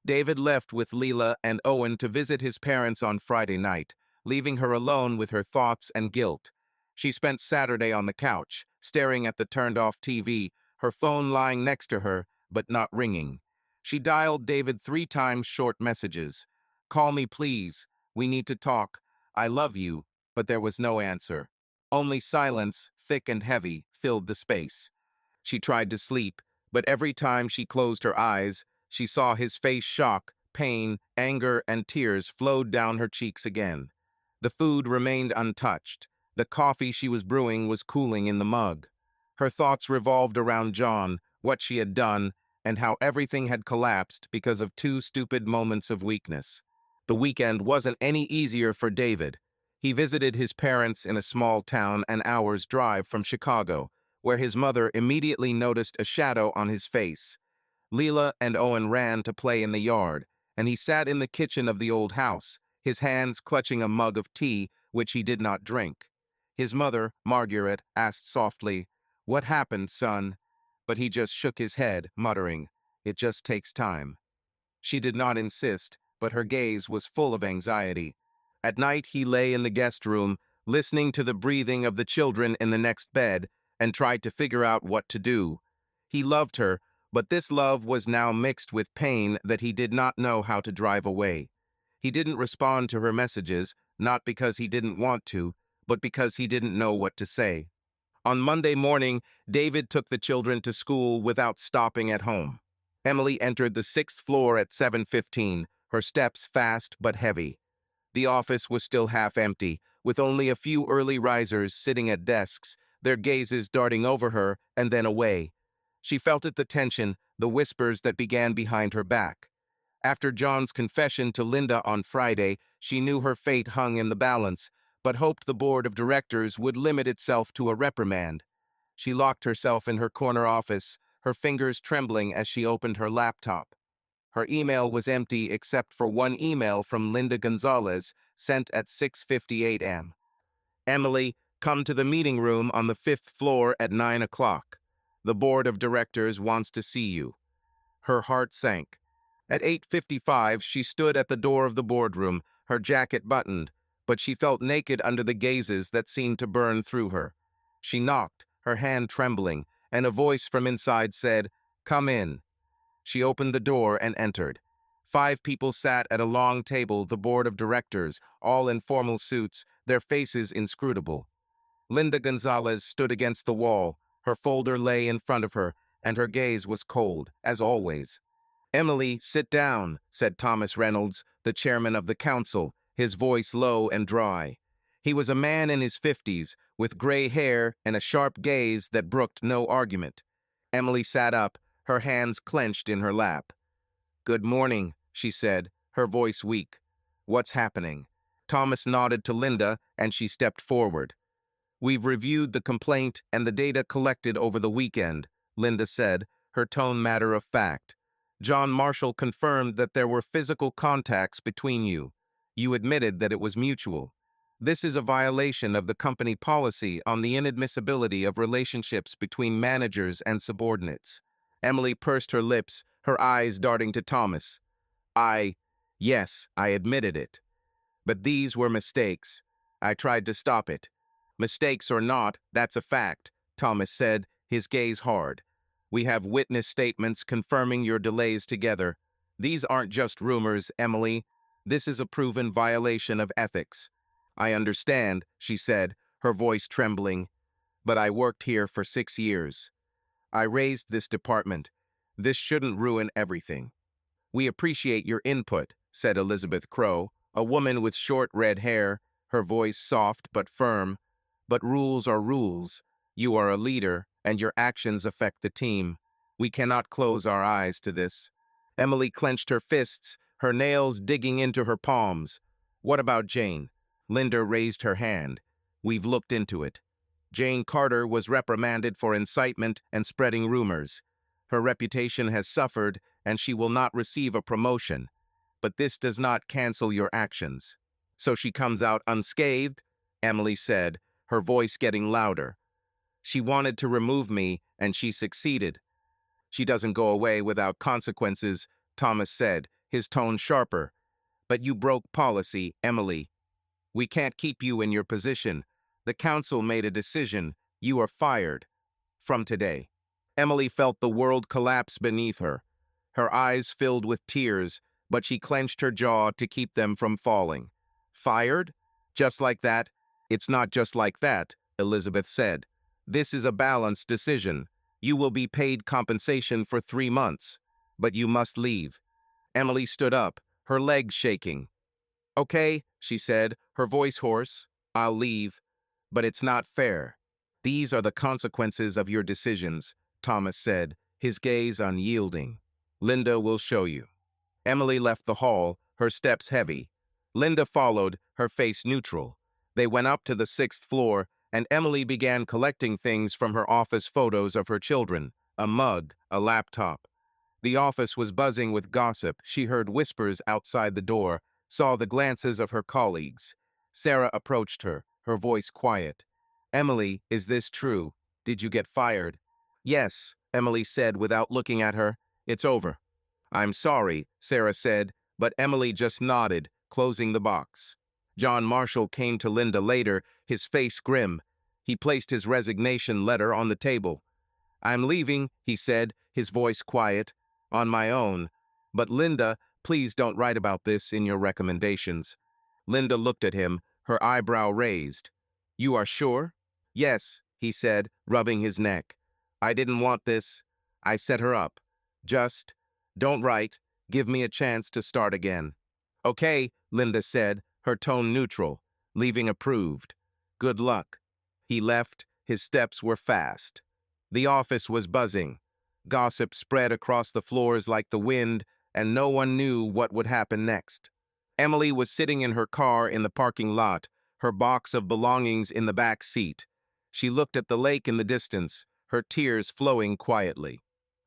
David left with Leela and Owen to visit his parents on Friday night, leaving her alone with her thoughts and guilt. She spent Saturday on the couch, staring at the turned-off TV, her phone lying next to her, but not ringing. She dialed David 3 times short messages. Call me, please. We need to talk. I love you. But there was no answer. Only silence, thick and heavy, filled the space. She tried to sleep, but every time she closed her eyes, she saw his face. Shock, pain, anger, and tears flowed down her cheeks again. The food remained untouched. The coffee she was brewing was cooling in the mug. Her thoughts revolved around John, what she had done, and how everything had collapsed because of 2 stupid moments of weakness. The weekend wasn't any easier for David. He visited his parents in a small town an hour's drive from Chicago, where his mother immediately noticed a shadow on his face. Leela and Owen ran to play in the yard, and he sat in the kitchen of the old house, his hands clutching a mug of tea, which he did not drink. His mother, Margaret, asked softly, "What happened, son?" But he just shook his head, muttering, "It just takes time." She did not insist, but her gaze was full of anxiety. At night he lay in the guest room, listening to the breathing of the children in the next bed, and tried to figure out what to do. He loved her, but this love was now mixed with pain that he did not know how to drive away. He didn't respond to her messages, not because he didn't want to, but because he didn't know what to say. On Monday morning, David took the children to school without stopping at home. Emily entered the 6th floor at 7:15, her steps fast but heavy. The office was still half empty, with only a few early risers sitting at desks, their gazes darting over her and then away. She felt the tension, the whispers that began behind her back. After John's confession to Linda on Friday, she knew her fate hung in the balance, but hoped the board of directors would limit itself to a reprimand. She locked herself in her corner office, her fingers trembling as she opened her laptop. Her email was empty except for one email from Linda Gonzalez, sent at 6:58 am. Emily, come to the meeting room on the 5th floor at 9 o'clock. The board of directors wants to see you. Her heart sank. At 8:55, she stood at the door of the boardroom, her jacket buttoned, but she felt naked under the gazes that seemed to burn through her. She knocked, her hand trembling, and a voice from inside said, "Come in." She opened the door and entered. 5 people sat at a long table, the board of directors, all in formal suits, their faces inscrutable. Linda Gonzalez stood against the wall. Her folder lay in front of her, and her gaze was cold, as always. "Emily, sit down," said Thomas Reynolds, the chairman of the council, his voice low and dry. He was a man in his 50s, with gray hair and a sharp gaze that brooked no argument. Emily sat up, her hands clenched in her lap. "Good morning," she said, her voice weak. "What's happening?" Thomas nodded to Linda, and she stepped forward. "We've reviewed the complaint and the data collected over the weekend," Linda said, her tone matter of fact. John Marshall confirmed that there were physical contacts between you. You admitted that it was mutual. This is a violation of the company policy on the inadmissibility of relationships between managers and subordinates. Emily pursed her lips, her eyes darting to Thomas. Yes, I admitted it. But these were mistakes. I tried to stop it. Mistakes or not, that's a fact, Thomas said, his gaze hard. We have witness statements confirming your delays together. These aren't just rumors, Emily. This is a proven violation of ethics. I understand, she said, her voice trembling, but I worked here for 6 years. I raised this department. This shouldn't ruin everything. We appreciate your input, said Elizabeth Crowe, a woman with short red hair, her voice soft but firm. But rules are rules. You are a leader, and your actions affect the team. We cannot close our eyes to this. Emily clenched her fists, her nails digging into her palms. What about Jane? Linda raised her hand. We've looked into it. Jane Carter was reprimanded for incitement and spreading rumors. Her reputation has suffered, and she will not receive a promotion. But this does not cancel your actions. So she comes out unscathed, Emily said, her voice getting louder. She wanted to remove me, and she succeeded. She doesn't go away without consequences, Thomas said, his tone sharper. But you broke policy, Emily. We can't keep you in your position. The council made a decision. You are fired. From today. Emily felt the world collapse beneath her. Her eyes filled with tears, but she clenched her jaw to keep them from falling. Fired? Just like that? It's not just like that, Elizabeth said. This is a balanced decision. You will be paid compensation for 3 months, but you must leave. Emily stood up, her legs shaking. Okay, she said, her voice hoarse. I'll leave, but it's not fair. These are the consequences of your decisions, Thomas said, his gaze unyielding. Linda will show you. Emily left the hall, her steps heavy. Linda followed, her face neutral. They went up to the 6th floor, and Emily began collecting things from her office photos of her children, a mug, a laptop. The office was buzzing with gossip. She heard whispers outside the door, saw the glances of her colleagues. Sarah approached her, her voice quiet. Emily, is this true? Did you get fired? Yes, Emily said without looking at her. It's over. I'm sorry, Sarah said, but Emily just nodded, closing the box. John Marshall came to Linda later, his face grim. He placed his resignation letter on the table. I'm leaving, he said, his voice quiet, on my own. But Linda, please don't write about this in your recommendations. Linda looked at him, her eyebrow raised. You are sure? Yes, he said, rubbing his neck. I didn't want this. I set her up. Just, don't write. Give me a chance to start again. Okay, Linda said, her tone neutral, leaving approved. Good luck. He left, his steps were fast. The office was buzzing. Gossip spread across the floors like the wind, and no one knew what would happen next. Emily was sitting in her car in the parking lot, her box of belongings in the back seat. She looked at the lake in the distance, her tears flowing quietly.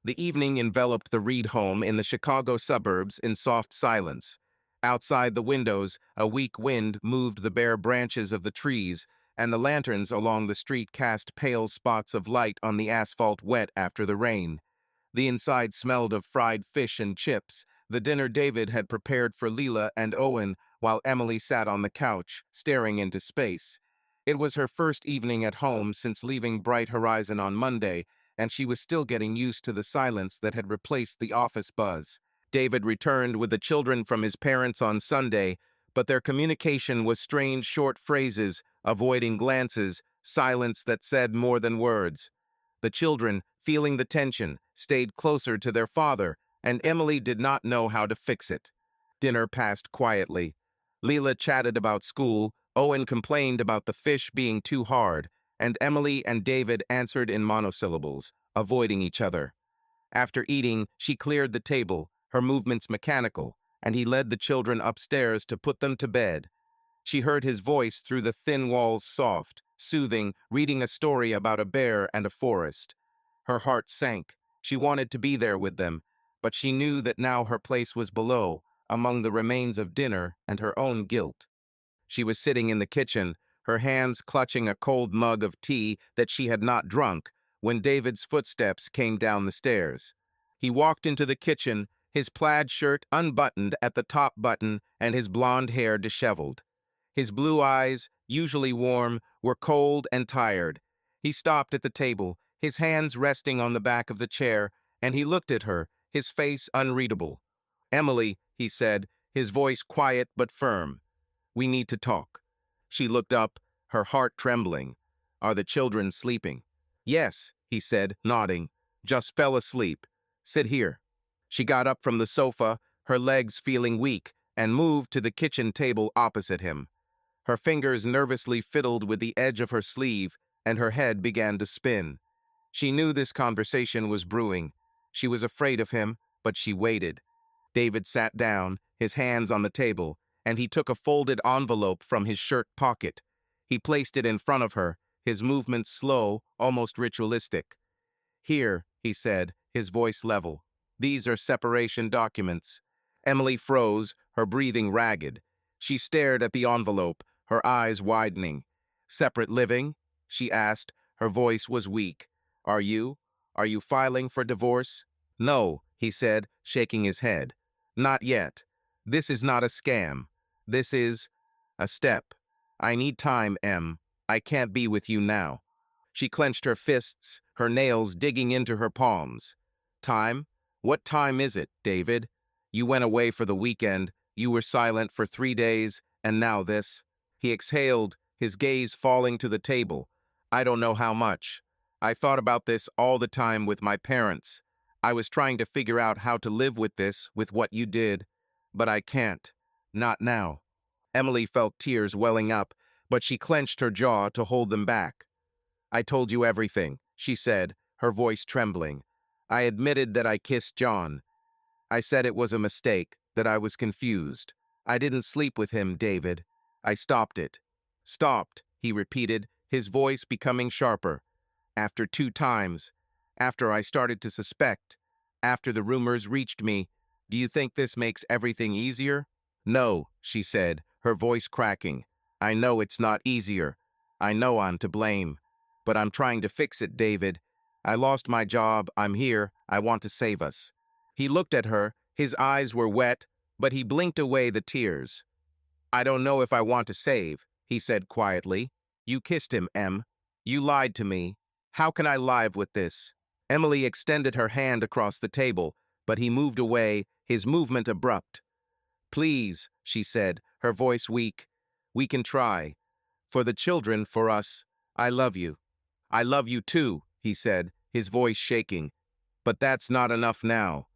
The evening enveloped the Reed home in the Chicago suburbs in soft silence. Outside the windows, a weak wind moved the bare branches of the trees, and the lanterns along the street cast pale spots of light on the asphalt wet after the rain. The inside smelled of fried fish and chips, the dinner David had prepared for Leela and Owen, while Emily sat on the couch, staring into space. It was her first evening at home since leaving Bright Horizon on Monday, and she was still getting used to the silence that had replaced the office buzz. David returned with the children from his parents on Sunday, but their communication was strange short phrases, avoiding glances, silence that said more than words. The children, feeling the tension, stayed closer to their father, and Emily did not know how to fix it. Dinner passed quietly. Leela chatted about school, Owen complained about the fish being too hard, and Emily and David answered in monosyllables, avoiding each other. After eating, she cleared the table, her movements mechanical, and he led the children upstairs to put them to bed. She heard his voice through the thin walls soft, soothing, reading a story about a bear and a forest. Her heart sank. She wanted to be there with them, but she knew that now her place was below, among the remains of dinner and her own guilt. She was sitting in the kitchen, her hands clutching a cold mug of tea that she had not drunk, when David's footsteps came down the stairs. He walked into the kitchen, his plaid shirt unbuttoned at the top button and his blonde hair disheveled. His blue eyes, usually warm, were cold and tired. He stopped at the table, his hands resting on the back of the chair, and he looked at her, his face unreadable. "Emily," he said, his voice quiet but firm. "We need to talk." She looked up, her heart trembling. "Are the children sleeping?" "Yes," he said, nodding. "Just fell asleep. Sit here." She got up from the sofa, her legs feeling weak, and moved to the kitchen table opposite him. Her fingers nervously fiddled with the edge of her sleeve, and her head began to spin. She knew this conversation was brewing. She was afraid of him, but she waited. David sat down, his hands on the table, and he took a folded envelope from his shirt pocket. He placed it in front of her, his movements slow, almost ritualistic. "Here," he said, his voice level. "These are separation documents." Emily froze, her breathing ragged. She stared at the envelope, her eyes widening. "Separate living?" she asked. Her voice was weak. Are you? Are you filing for divorce?" "No," he said, shaking his head. "Not yet. This is not a scam. This is a step. I need time, Em. I can't be with you now." She clenched her fists, her nails digging into her palms. "Time? What time is it, David? You went away for the weekend, you were silent for 3 days, and now this." He exhaled, his gaze falling to the table. "I don't know how much. I thought about this all the time with my parents. I was trying to figure out how to live with this, with what you did. But I can't. Not now." Emily felt tears welling up, but she clenched her jaw to hold them back. "I told you everything," she said, her voice trembling. "I admitted that I kissed John. I said it was a mistake, that I was confused. I didn't sleep with him, David. I stopped it." "Stopped," he repeated, his voice becoming sharper. "After 2 times. After I started to suspect. After the rumors reached me. Do you think this makes everything easier?" "No," she said, her voice cracking. "I know it's not easier. I know I'm to blame. But I'm trying to fix it, David. I lost my job, I'm here, I want to save us." He looked at her, his eyes were wet, but he blinked away the tears. "I don't know if I want to save," he said quietly. "You kissed him, Em. You lied to me. How can I live with this?" Emily extended her hand across the table, but he moved away, his movement abrupt. "Please," she said, her voice weak. "We can try. For the children, for us. I love you." "I love you too," he said, his voice shaking. "But that's not enough now.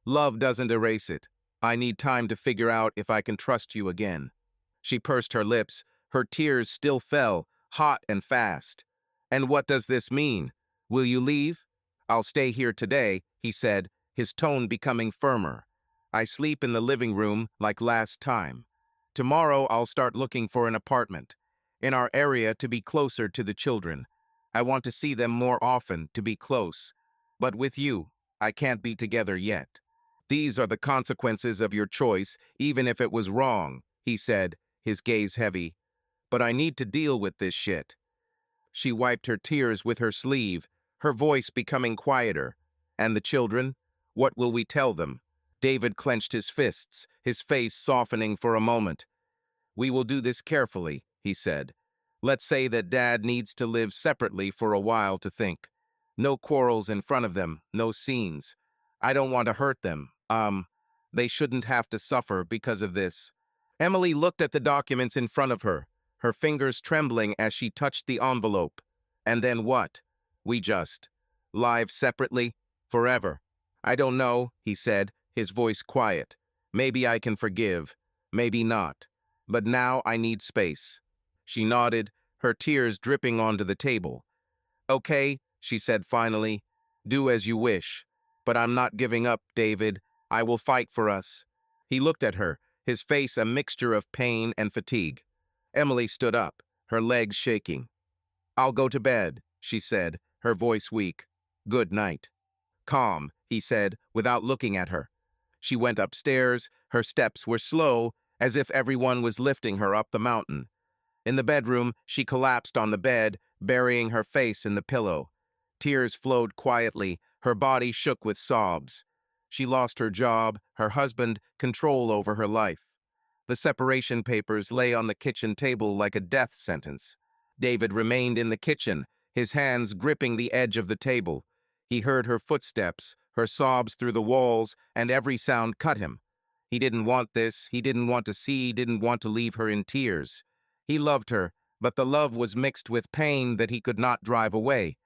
Love doesn't erase it. I need time to figure out if I can trust you again." She pursed her lips. Her tears still fell, hot and fast. "And what does this mean? Will you leave?" "I'll stay here today," he said, his tone becoming firmer. "I sleep in the living room like last time. Tomorrow I'll start looking for an apartment in our area to be closer to the children. I want to see them more often, to be close. But with you, I can't be together yet. These are the consequences of your choice, even if it was wrong," he said, his gaze heavy. "But I need to deal with this shit." She wiped her tears with her sleeve, her voice becoming quieter. "And the children? What will we tell them?" David clenched his fists, his face softening for a moment. "We will do this carefully," he said. "Let's say that Dad needs to live separately for a while to think. No quarrels in front of them, no scenes. I don't want to hurt them. They shouldn't have to suffer because of this." Emily looked at the documents in front of her fingers trembling as she touched the envelope. "And then what? We just live separately? Forever?" "I don't know," he said, his voice quiet. "Maybe I can forgive. Maybe not. But now I need space." She nodded, her tears dripping onto the table. "Okay," she said finally. "Do as you wish. But I'm not giving up, David. I will fight for us." He looked at her, his face a mixture of pain and fatigue. Emily stood up, her legs shaking. "I'll go to bed," she said, her voice weak. "Good night." Calm, he said, without looking at her. She went upstairs. Her steps were slow, as if everyone was lifting her up the mountain. In the bedroom, she collapsed on the bed, burying her face in the pillow. Tears flowed quietly. Her body shook with sobs. She lost her job, her husband, control over her life. The separation papers lay on the kitchen table like a death sentence. David remained in the kitchen, his hands gripping the edge of the table. He heard her footsteps, her sobs through the walls, and every sound cut him. He didn't want this, he didn't want to see, didn't want to leave her in tears. He loved her, but the love was mixed with pain that he could not drive away.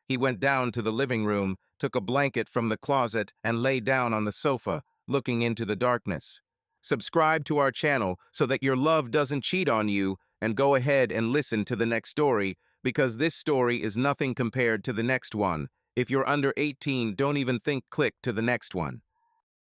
He went down to the living room, took a blanket from the closet, and lay down on the sofa, looking into the darkness. Subscribe to our channel so that your love doesn't cheat on you, and go ahead and listen to the next story, because this story is nothing compared to the next one. If you're under 18, don't even think click to the next one.